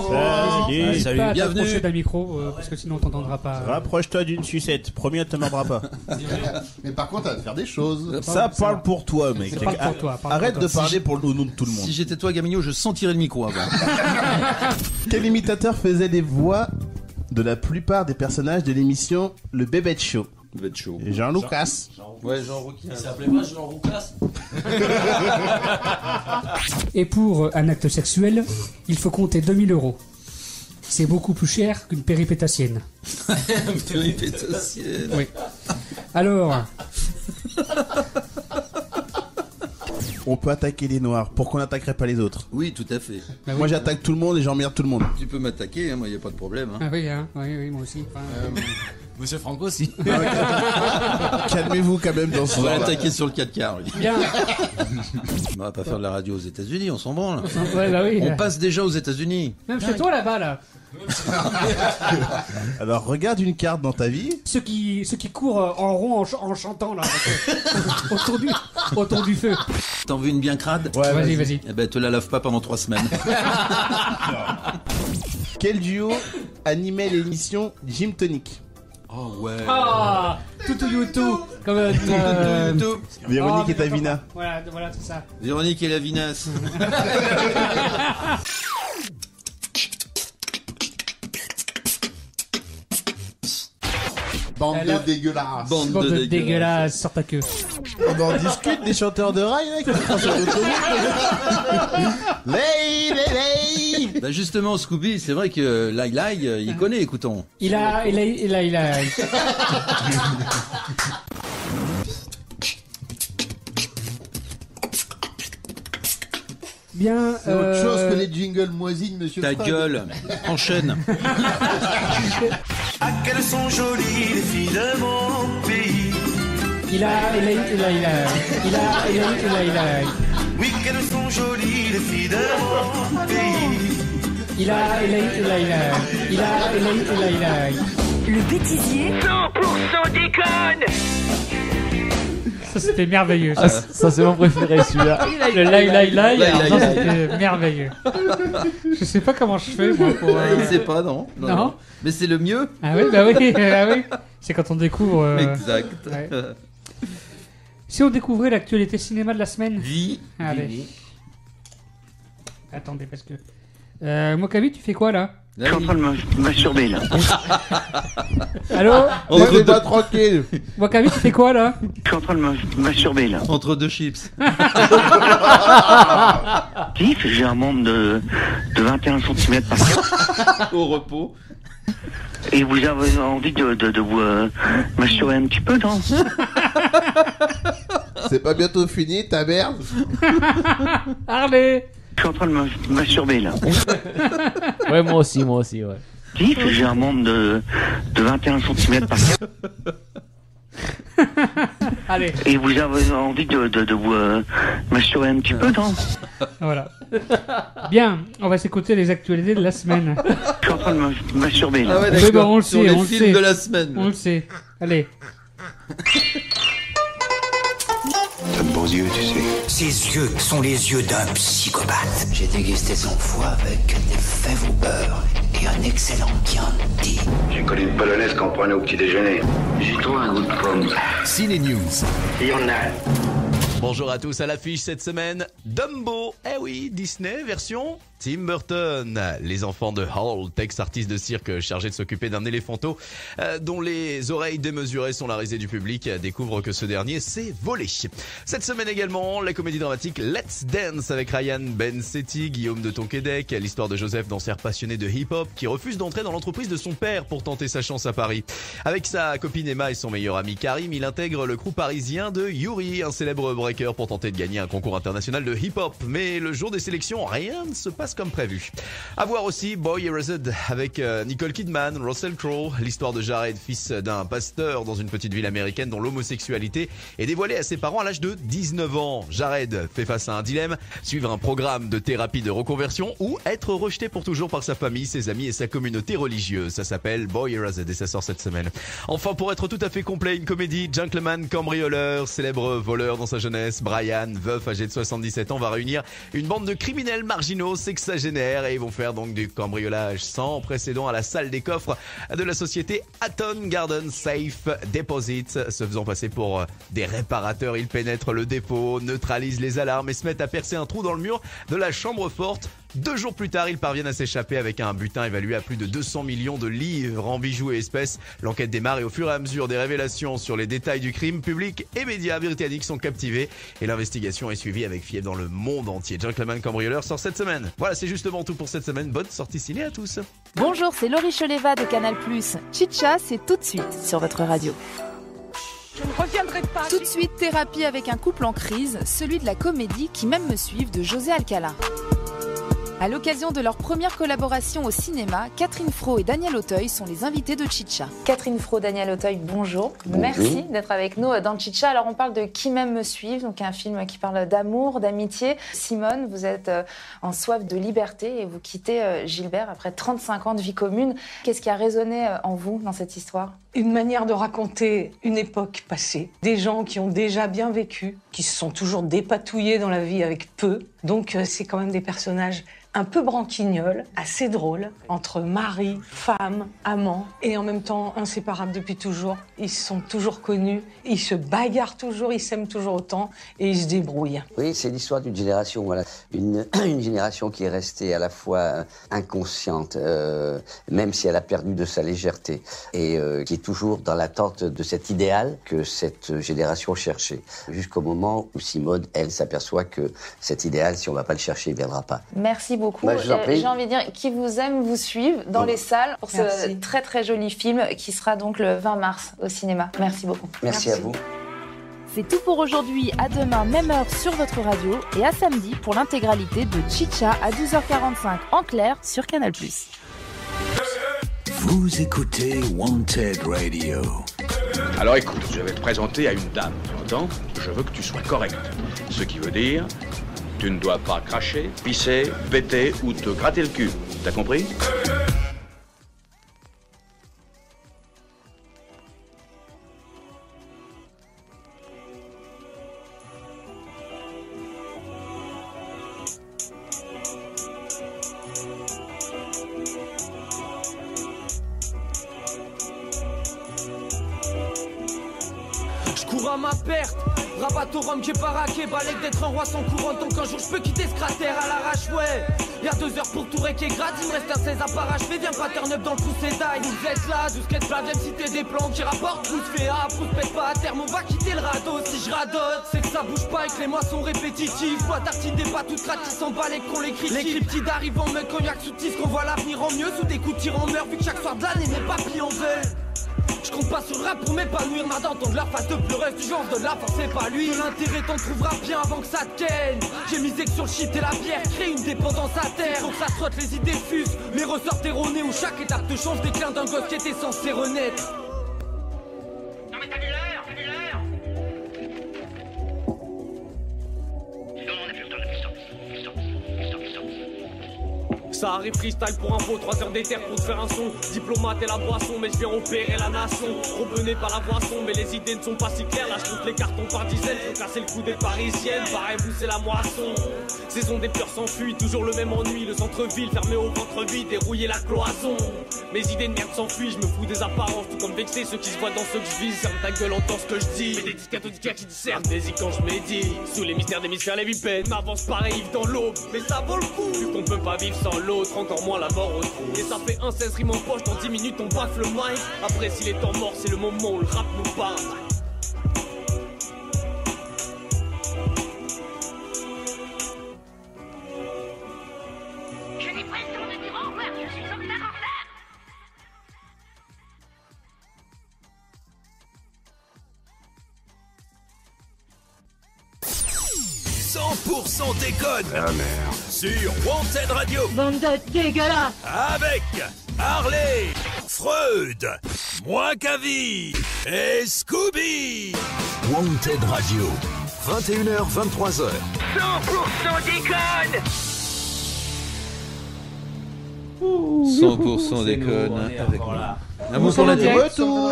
Pas à Bienvenue. t'approcher d'un micro, parce que sinon on t'entendra pas. Rapproche-toi d'une sucette. Promis, on te mordra pas. Mais par contre, elle va te faire des choses. Ça parle pour toi, mec. Ça parle pour toi, parle Arrête pour de toi. parler pour le nom de tout le monde. Si j'étais toi, Gamigno, je sentirais le micro avant. Quel imitateur faisait les voix de la plupart des personnages de l'émission Le Bébête Show? Va être chaud. Jean Lucas. Ouais, Jean Rouquin. Il s'appelait pas Jean Roucas. Et pour un acte sexuel, il faut compter 2000 €. C'est beaucoup plus cher qu'une péripétassienne. Péripétassienne. Oui. Alors, On peut attaquer les noirs. Pourquoi on n'attaquerait pas les autres? Oui, tout à fait. bah oui. Moi, j'attaque tout le monde et j'emmerde tout le monde. Tu peux m'attaquer, hein, moi, y a pas de problème. Hein. Ah oui, hein, oui, moi aussi. Enfin, Monsieur Franco aussi. Calmez-vous quand même dans ce On va genre-là. l'attaquer sur le 4 quarts. lui. Bien. On va pas faire de la radio aux États-Unis, on s'en branle. Ouais, bah oui. On passe déjà aux États-Unis. Même chez toi là-bas, là. Alors, regarde une carte dans ta vie. Ceux qui courent en rond en chantant, là. autour du feu. T'en veux une bien crade? Ouais, Vas-y. Eh ben, te la lave pas pendant 3 semaines. Quel duo animait l'émission Gym Tonic? Oh ouais. Ah, tout YouTube. Comme Véronique et Tavina. Voilà, c'est ça. Véronique et la vinasse. Bande Elle a- de dégueulasses. Bande Bande de de dégueulasse, sors ta queue. On en discute des chanteurs de rail là, qui sont sur l'autoroute. Bah justement, Scooby, c'est vrai que Lai, il connaît, écoutons. Il a. Bien. C'est autre chose que les jingles moisines, monsieur Ta Frog. gueule, enchaîne. Ah, qu'elles sont jolies les filles de mon pays. Oui, qu'elles sont jolies les filles de mon pays. Le bêtisier 100% déconne. Ça c'était merveilleux. Ah, ça c'est mon préféré celui-là. Le ça c'était merveilleux. Je sais pas comment je fais moi pour. Il sait pas, non. Non. Mais c'est le mieux. Ah oui, bah oui, ah oui. C'est quand on découvre. Exact. Ouais. Si on découvrait l'actualité cinéma de la semaine. Vie. Allez. Attendez, parce que. Mokavi, tu fais quoi là? Je suis en train de me masturber là. Allô? On est pas tranquille. Mokavi, tu fais quoi là? Je suis en train de me masturber là. Entre deux chips. J'ai un membre de 21 cm par 4. Au repos. Et vous avez envie de vous masturber un petit peu, non? C'est pas bientôt fini, ta merde? Harley! Je suis en train de me masturber là. Ouais, moi aussi, ouais. J'ai un membre de 21 cm par 4. Allez. Et vous avez envie de vous masturber un petit peu, non? Voilà. Bien, on va s'écouter les actualités de la semaine. Je suis en train de me masturber là. Ah ouais, Oui, d'accord. bah, on le Sur sait, les on le films sait. de la semaine. On le sait. Allez. T'as de beaux yeux, tu sais. Ses yeux sont les yeux d'un psychopathe. J'ai dégusté son foie avec des fèves au beurre et un excellent Chianti. J'ai connu une polonaise qu'on prenait au petit déjeuner. J'ai trouvé un goût de pomme. Ciné News. Il y en a. Bonjour à tous, à l'affiche cette semaine, Dumbo. Eh oui, Disney version Tim Burton. Les enfants de Holt, ex-artiste de cirque chargé de s'occuper d'un éléphanteau dont les oreilles démesurées sont la risée du public, découvrent que ce dernier s'est volé. Cette semaine également, la comédie dramatique Let's Dance avec Ryan Bensetti, Guillaume de Tonquédec, l'histoire de Joseph, danseur passionné de hip-hop qui refuse d'entrer dans l'entreprise de son père pour tenter sa chance à Paris. Avec sa copine Emma et son meilleur ami Karim, il intègre le crew parisien de Yuri, un célèbre breaker, pour tenter de gagner un concours international de hip-hop. Mais le jour des sélections, rien ne se passe comme prévu. À voir aussi Boy Erased avec Nicole Kidman, Russell Crowe, l'histoire de Jared, fils d'un pasteur dans une petite ville américaine dont l'homosexualité est dévoilée à ses parents à l'âge de 19 ans. Jared fait face à un dilemme, suivre un programme de thérapie de reconversion ou être rejeté pour toujours par sa famille, ses amis et sa communauté religieuse. Ça s'appelle Boy Erased et ça sort cette semaine. Enfin, pour être tout à fait complet, une comédie, Gentleman Cambrioleur, célèbre voleur dans sa jeunesse, Brian, veuf âgé de 77 ans, va réunir une bande de criminels marginaux sexagénaires et ils vont faire donc du cambriolage sans précédent à la salle des coffres de la société Hatton Garden Safe Deposit. Se faisant passer pour des réparateurs, ils pénètrent le dépôt, neutralisent les alarmes et se mettent à percer un trou dans le mur de la chambre forte. 2 jours plus tard, ils parviennent à s'échapper avec un butin évalué à plus de 200 millions de livres en bijoux et espèces. L'enquête démarre et au fur et à mesure des révélations sur les détails du crime, public et médias britanniques sont captivés et l'investigation est suivie avec fièvre dans le monde entier. Gentleman Cambrioleur sort cette semaine. Voilà, c'est justement tout pour cette semaine. Bonne sortie ciné à tous. Bonjour, c'est Laurie Choleva de Canal+. Chicha, c'est tout de suite sur votre radio. Je ne reviendrai pas. Tout de suite, thérapie avec un couple en crise, celui de la comédie Qui m'aime me suivre de José Alcala. À l'occasion de leur première collaboration au cinéma, Catherine Fro et Daniel Auteuil sont les invités de Chicha. Catherine Fro, Daniel Auteuil, bonjour. Merci d'être avec nous dans Chicha. Alors on parle de Qui m'aime me suivre, donc un film qui parle d'amour, d'amitié. Simone, vous êtes en soif de liberté et vous quittez Gilbert après 35 ans de vie commune. Qu'est-ce qui a résonné en vous dans cette histoire ? Une manière de raconter une époque passée. Des gens qui ont déjà bien vécu, qui se sont toujours dépatouillés dans la vie avec peu. Donc c'est quand même des personnages un peu branquignoles, assez drôles, entre mari, femme, amant, et en même temps inséparables depuis toujours. Ils se sont toujours connus, ils se bagarrent toujours, ils s'aiment toujours autant, et ils se débrouillent. Oui, c'est l'histoire d'une génération, voilà. Une génération qui est restée à la fois inconsciente, même si elle a perdu de sa légèreté, et qui est toujours dans l'attente de cet idéal que cette génération cherchait. Jusqu'au moment où Simone, elle, s'aperçoit que cet idéal, si on ne va pas le chercher, il ne viendra pas. Merci beaucoup. Bah, j'ai envie de dire, qui vous aime, vous suive dans les salles pour ce très très joli film qui sera donc le 20 mars au cinéma. Merci beaucoup. Merci à vous. C'est tout pour aujourd'hui. À demain, même heure sur votre radio et à samedi pour l'intégralité de Chicha à 12h45 en clair sur Canal+. Vous écoutez Wanted Radio. Alors écoute, je vais te présenter à une dame, tu entends ? Je veux que tu sois correct. Ce qui veut dire, tu ne dois pas cracher, pisser, péter ou te gratter le cul. T'as compris ? Cours à ma perte, rabat au rhum j'ai baraqué, balèque d'être un roi sans couronne, donc un jour je peux quitter ce cratère à l'arrache, ouais. Y'a 2 heures pour tout réquer grade, il me reste un 16 à parachever, viens pas turn up dans le poussé d'ail. Vous êtes là, 12 quêtes plein, viens me citer des plans, j'y rapporte, pousse fait A, pousse pète pas à terme, on va quitter le radeau. Si je radote, c'est que ça bouge pas et que les mois sont répétitifs. Moi tartine des pas toutes crades qui s'en balèquent qu'on les critique. Les cryptides arrivent en mec cognac sous tis, qu'on voit l'avenir en mieux, sous des coups de tir en meurtre, vu que chaque soir de l'année mes papilles en veulent. Je compte pas sur le rap pour m'épanouir, marre d'entendre leur face de pleureuse, du genre de la force c'est pas lui. De l'intérêt t'en trouveras bien avant que ça te ken. J'ai misé que sur le shit et la bière, crée une dépendance à terre. Faut que ça trotte, les idées fusent, les ressorts erronés où chaque étape te change des clins d'un gosse qui était censé renaître. Non mais t'as vu l'heure, Dis donc, on a plus le temps, ça arrive freestyle pour info, 3 heures d'éther pour te faire un son. Diplomate et la boisson, mais je viens opérer la nation. Promené par la boisson, mais les idées ne sont pas si claires. Là je compte les cartons par dizaines, faut casser le cou des parisiennes. Pareil vous c'est la moisson. Saison des pleurs s'enfuient, toujours le même ennui. Le centre-ville fermé au ventre vide, dérouiller la cloison. Mes idées de merde s'enfuient, je me fous des apparences. Tout comme vexé, ceux qui se voient dans ceux que je vise. Ferme ta gueule, entends ce que je dis. Mais des disques cathodiques qui discernent des quand je médite. Sous les mystères des mystères, les bipèdes m'avance pareil dans l'aube. Mais ça vaut le coup, vu qu'on peut pas vivre sans l'autre. Encore moins la mort au trou. Et ça fait un 16 rimes en poche, dans 10 minutes on baffe le mic. Après s'il est temps mort, c'est le moment où le rap nous parle. Je n'ai pas le temps de dire au revoir, je suis en retard. 100% déconne. Ah merde. Sur Wanted Radio. Bande de dégueulasses. Avec Harley, Freud, Moi Cavi et Scooby. Wanted Radio. 21h, 23h. 100% déconne. 100% déconne. Avec nous sommes de retour.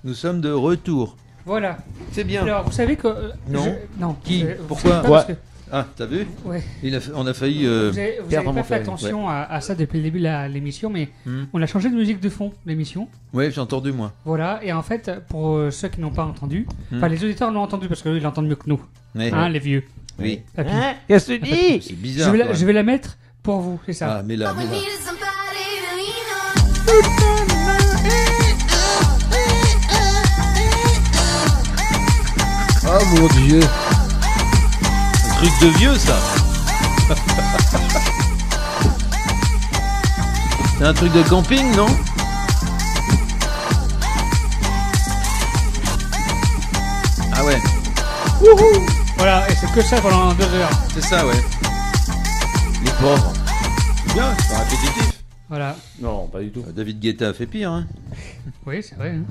Nous sommes de retour. Voilà. C'est bien. Alors, vous savez que... non. Non. Qui Vous Pourquoi savez pas que- Ah, t'as vu Ouais. On a failli... Vous avez pas fait attention à ça depuis le début de l'émission, mais on a changé de musique de fond, l'émission. Ouais, j'ai entendu, moi. Voilà, et en fait, pour ceux qui n'ont pas entendu, enfin les auditeurs l'ont entendu parce qu'eux, ils l'entendent mieux que nous. Ouais. Hein, les vieux. Oui. Papy. Hein, qu'est-ce que tu dis C'est bizarre. Je vais la mettre pour vous, c'est ça. Ah, mais là. Oh mon dieu. Un truc de vieux, ça. C'est un truc de camping, non? Ah ouais. Wouhou. Voilà, et c'est que ça pendant 2 heures. C'est ça, ouais. Les pauvres. Bien, c'est pas répétitif. Voilà. Non, pas du tout. David Guetta a fait pire, hein. Oui, c'est vrai. Hein.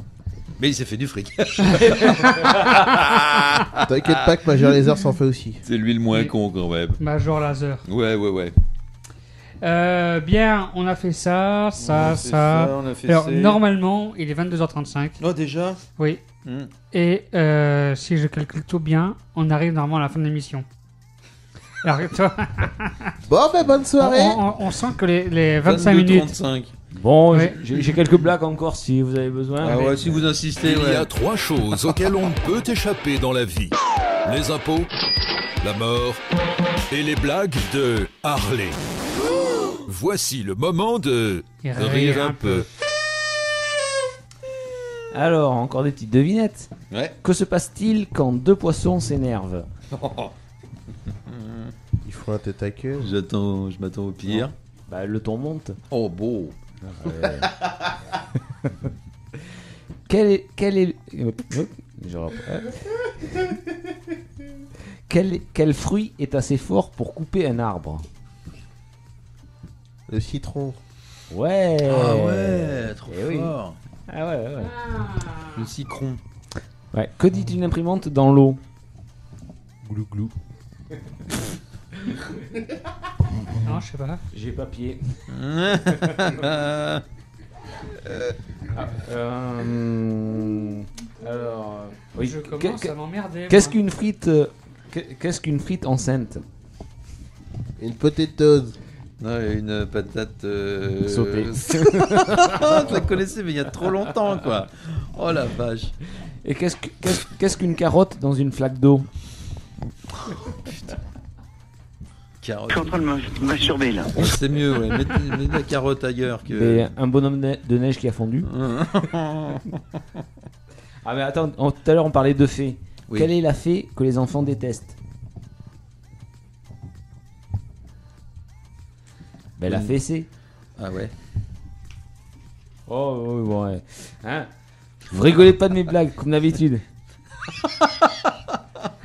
Mais il s'est fait du fric. T'inquiète pas que Major Laser s'en fait aussi. C'est lui le moins con quand même. Major Laser. Ouais. Bien, on a fait ça. on a fait Alors, ça. normalement, il est 22h35. Oh, déjà? Oui. Et si je calcule tout bien, on arrive normalement à la fin de l'émission. Alors, toi... Bon, ben bonne soirée. On sent que les 25 minutes... 35. Bon, Ouais. j'ai quelques blagues encore si vous avez besoin. Ah ouais, si vous insistez, Il y a ouais. 3 choses auxquelles on ne peut échapper dans la vie. Les impôts, la mort et les blagues de Harley. Voici le moment de rire un peu. Alors, encore des petites devinettes. Ouais. Que se passe-t-il quand 2 poissons s'énervent? Il faut un tête à queue. Je m'attends au pire. Non. Bah, le ton monte. Oh, beau. Ouais. Quel est... Je reprends. Quel fruit est assez fort pour couper un arbre? Le citron. Ouais. Ah ouais, trop Eh oui. fort. Ah ouais. Le citron. Ouais. Que dit une imprimante dans l'eau? Glou glou. Non, je sais pas. J'ai papier. Alors, oui. Je commence à m'emmerder. Qu'est-ce moi. qu'une frite Qu'est-ce qu'une frite enceinte? Une potatoes. Non, une patate Sautée. Je la connaissais, mais il y a trop longtemps, quoi. Oh la vache. Et qu'est-ce qu'une carotte dans une flaque d'eau? Carotte. Je suis en train de me masturber là. Oh, c'est mieux, ouais. Mets la carotte ailleurs que. Et un bonhomme de neige qui a fondu. Ah mais attends, tout à l'heure on parlait de fées. Oui. Quelle est la fée que les enfants détestent? Ben la fessée. Ah ouais. Oh oui, bon ouais. Hein? Vous rigolez pas de mes blagues comme d'habitude.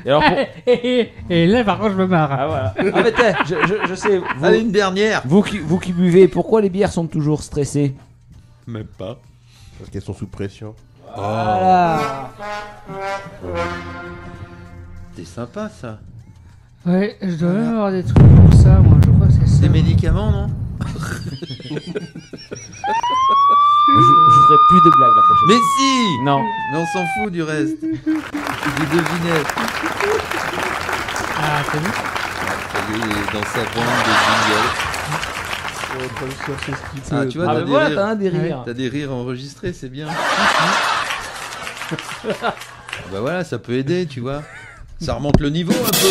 Et, alors, et là par contre je me marre. Ah voilà. Ah mais t'es, je sais. Vous, Allez, une dernière. Vous qui buvez, pourquoi les bières sont toujours stressées? Même pas. Parce qu'elles sont sous pression. Voilà. C'est sympa ça. Ouais, je dois même avoir des trucs comme ça, moi, je crois que c'est ça. Des médicaments, non? Je ferai plus de blagues la prochaine. Mais si. Non. Mais on s'en fout du reste. Des devinettes. Ah, t'as vu? Il est dans sa bande de jingles. Ah, tu vois, t'as des voilà, rires. t'as des rires. T'as des rires enregistrés, c'est bien. Bah voilà, ça peut aider, tu vois. Ça remonte le niveau un peu.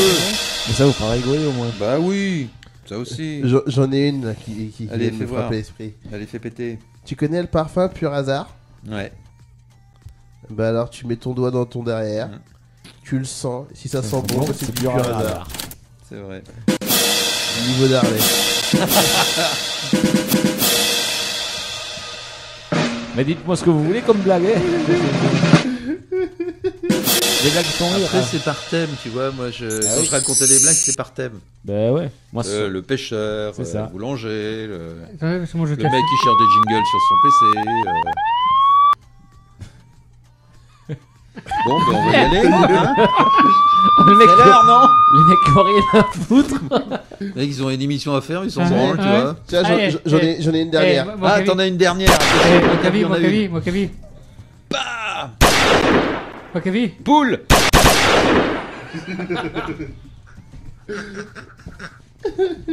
Mais ça vous fera rigoler au moins. Bah oui, ça aussi. J'en ai une là, qui Allez, vient de fais me voir. frapper l'esprit. Allez, fais péter. Tu connais le parfum Pur Hasard? Ouais. Bah alors tu mets ton doigt dans ton derrière, tu le sens, si ça sent bon, c'est du Pur Hasard. C'est vrai. Niveau d'Harley. Mais dites-moi ce que vous voulez comme blague. Hein. Des blagues qui font rire. Après, c'est par thème, tu vois. Moi, quand je racontais des blagues, c'est par thème. Bah ouais. Moi, le pêcheur, le boulanger, le mec qui cherche des jingles sur son PC. Bon, ben on va y aller. Hein le mec, c'est l'heure, non? Les mecs qui ont rien à foutre. Les mecs, ils ont une émission à faire, ils s'en branlent, tu vois. Tiens, j'en ai une dernière. Ah, t'en as une dernière. Mokavi. Bah Mokavi. Poule.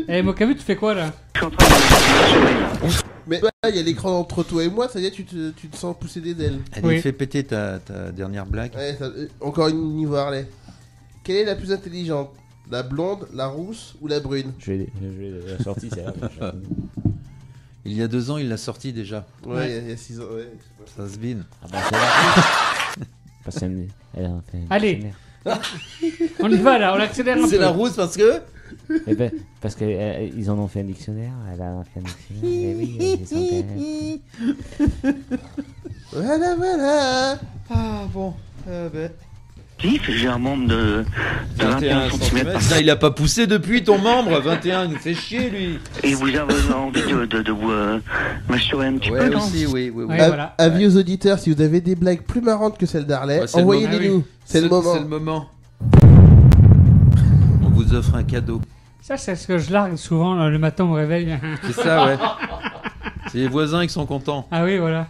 Mokavi, tu fais quoi là? Mais il y a l'écran entre toi et moi, ça y est, tu te sens pousser des ailes. Allez, fais péter ta dernière blague. Ouais, encore une niveau Harley. Quelle est la plus intelligente? La blonde, la rousse ou la brune? Je vais la sortie, c'est là. Il y a 2 ans, il l'a sorti déjà. Ouais, il y a 6 ans, ouais. Ça se bine. Ah bah, c'est la rousse. Allez. On y va là, on accélère un peu. C'est la rousse parce que... Eh ben, parce qu'ils en ont fait un dictionnaire. Elle a fait un dictionnaire. Eh oui, Voilà. Ah bon, ben... J'ai un membre de 21 cm. Putain, il a pas poussé depuis ton membre. 21, il nous fait chier lui. Et vous avez envie de vous masturber un petit peu, non? Aussi, oui. Voilà. Avis aux auditeurs, si vous avez des blagues plus marrantes que celles d'Harley, envoyez-les nous. C'est le moment. C'est le moment. On vous offre un cadeau. Ça, c'est ce que je largue souvent le matin au réveil. C'est ça, ouais. C'est les voisins qui sont contents. Ah oui, voilà.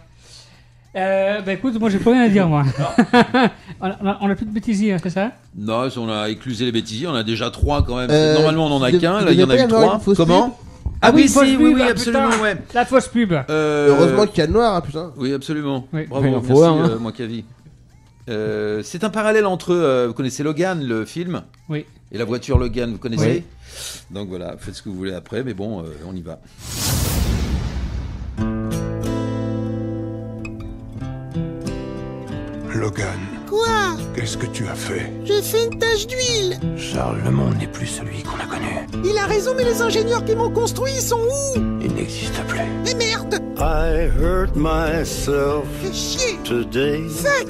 Bah écoute, moi j'ai pas rien à dire, moi. On a plus de bêtisiers, c'est ça? Non, on a éclusé les bêtisiers, on a déjà 3 quand même. Normalement on en a qu'un, là il y en a eu 3. Comment? Ah oui, pub, absolument, putain, ouais. La fausse pub. Heureusement qu'il y a le noir, hein, putain. Oui, absolument. Oui. Bravo, il en merci, faut un, Mokavi. C'est un parallèle entre, vous connaissez Logan, le film? Oui. Et la voiture Logan, vous connaissez? Oui. Donc voilà, faites ce que vous voulez après, mais bon, on y va. Logan. Quoi? Qu'est-ce que tu as fait? J'ai fait une tache d'huile. Charles, le monde n'est plus celui qu'on a connu. Il a raison, mais les ingénieurs qui m'ont construit, ils sont où? Il n'existe plus. Mais merde! I hurt myself Fais chier! today. Fuck!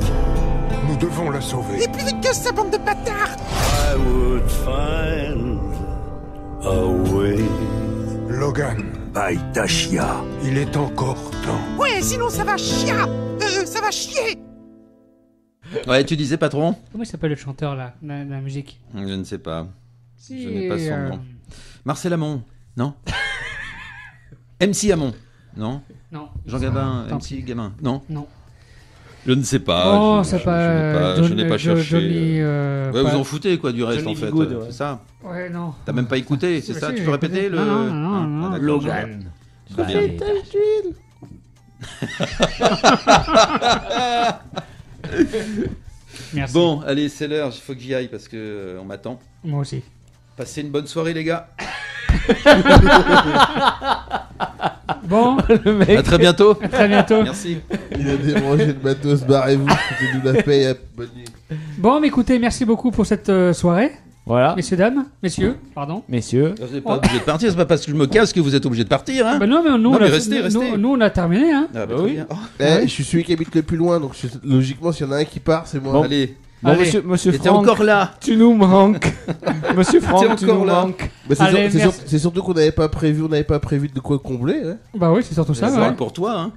Nous devons la sauver. Et plus vite que ça, bande de bâtards! I would find a way. Logan. Baïtachia. Il est encore temps. Ouais, sinon ça va chier! Ça va chier! Ouais, tu disais, patron? Comment il s'appelle le chanteur là, la musique? Je ne sais pas. Si, Je n'ai pas son nom. Marcel Amont? Non. MC Amont? Non. Non. Jean Gabin? MC Gamin? Non. Non. Je ne sais pas. Oh, c'est pas. Je n'ai pas cherché. Johnny, ouais, vous en foutez quoi du reste Johnny en fait. Good, ouais. C'est ça? Ouais, non. T'as même pas écouté, c'est ça? Si, Tu peux répéter le. Non. d'accord, Logan. Très bien. Merci. Bon, allez, c'est l'heure, il faut que j'y aille parce que on m'attend. Moi aussi. Passez une bonne soirée, les gars. Bon, Le mec. À très bientôt. à très bientôt. Merci. Il a dérangé le matos, barrez-vous, foutez-nous la paye, bonne nuit. Bon, mais écoutez, merci beaucoup pour cette soirée. Voilà. Messieurs, pardon. Messieurs. Vous n'êtes pas obligé de partir, c'est pas parce que je me casse que vous êtes obligé de partir, hein. Bah non, mais nous, Non, on mais a, restez. nous, on a terminé, hein. Ah, bah, oui. très bien. Oh, Je suis celui qui habite le plus loin, donc logiquement, s'il y en a un qui part, c'est moi. Bon. allez. Bon, Allez. monsieur T'étais Franck, encore là. tu nous manques. Monsieur Franck, tu encore nous là. manques. Bah, Allez, merci. c'est surtout qu'on n'avait pas prévu de quoi combler. Hein. Bah oui, c'est surtout ça. Ça Ouais. parle pour toi, hein.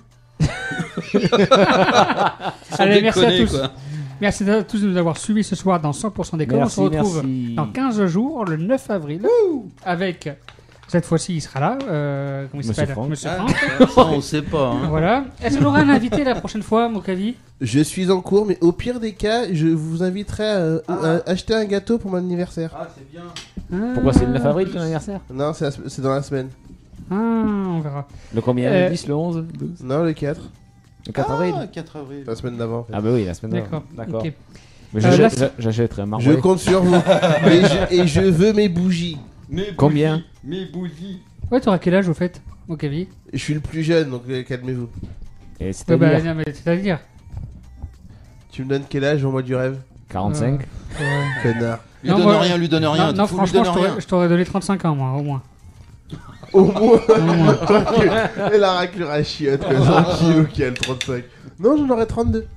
Sans Allez, merci à déconner, tous. quoi. Merci à tous de nous avoir suivis ce soir dans 100% des corps. On se Merci, retrouve merci. dans 15 jours, le 9 avril, avec Cette fois-ci, il sera là. Comment il s'appelle ? Monsieur Franck. Ça, on sait pas. Hein. Voilà. Est-ce qu'on aura un invité la prochaine fois, Mokavi ? Je suis en cours, mais au pire des cas, je vous inviterai à acheter un gâteau pour mon anniversaire. Ah, c'est bien. Pourquoi c'est le 9 avril ton anniversaire ? Non, c'est dans la semaine. Ah, on verra. Le combien ? Le 10, le 11 ? 12 ? Non, le 4. Le 4 avril ? 4 avril. La semaine d'avant. En fait. Ah bah oui, la semaine d'avant. D'accord. Okay. Mais j'achèterai un marbre. Je compte sur vous. et je veux mes bougies. Combien ? Mes bougies. Ouais, t'auras quel âge au fait, Mokavi ? Je suis le plus jeune, donc calmez-vous. Et c'est-à-dire non, mais c'est-à-dire Tu me donnes quel âge au mois du rêve ? 45. Connard. Lui donne rien. Non, franchement, je t'aurais donné 35 ans, moi, au moins. Au moins. Et la raclure à chiotte, quoi. 100 kilos qui a le 35. Non, j'en aurais 32.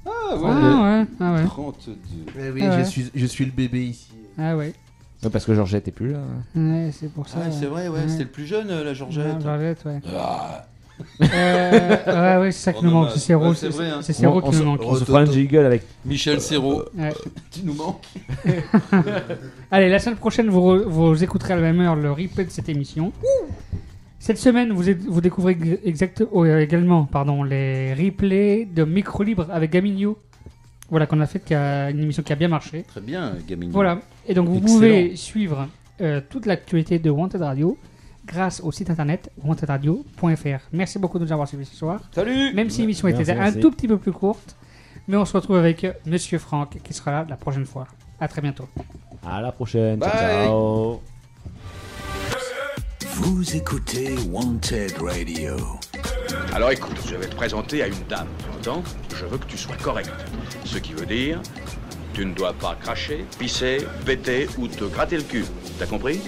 Ah ouais. 32. Eh oui, je suis le bébé ici. Ah ouais. Ouais, parce que Georgette est plus là. Ouais, c'est pour ça. Ah, c'est vrai, ouais. C'était le plus jeune, la Georgette. Georgette, ouais. Ouais, c'est ça qui nous manque. C'est Serrault, c'est Serrault qui nous manque. On se fera un jiggle avec Michel Serrault. Tu nous manques. Allez, la semaine prochaine, vous écouterez à la même heure le replay de cette émission. Cette semaine, vous découvrez également les replays de Micro Libre avec Gamigno. Voilà, qu'on a fait, une émission qui a bien marché. Très bien, Gamigno. Voilà, et donc vous pouvez suivre toute l'actualité de Wanted Radio grâce au site internet wantedradio.fr. Merci beaucoup de nous avoir suivis ce soir. Salut. Même si l'émission était un tout petit peu plus courte, mais on se retrouve avec Monsieur Franck qui sera là la prochaine fois. À très bientôt. À la prochaine. Bye. Ciao. Vous écoutez Wanted Radio. Alors écoute, je vais te présenter à une dame. Pourtant, je veux que tu sois correct. Ce qui veut dire, tu ne dois pas cracher, pisser, péter ou te gratter le cul. T'as compris ?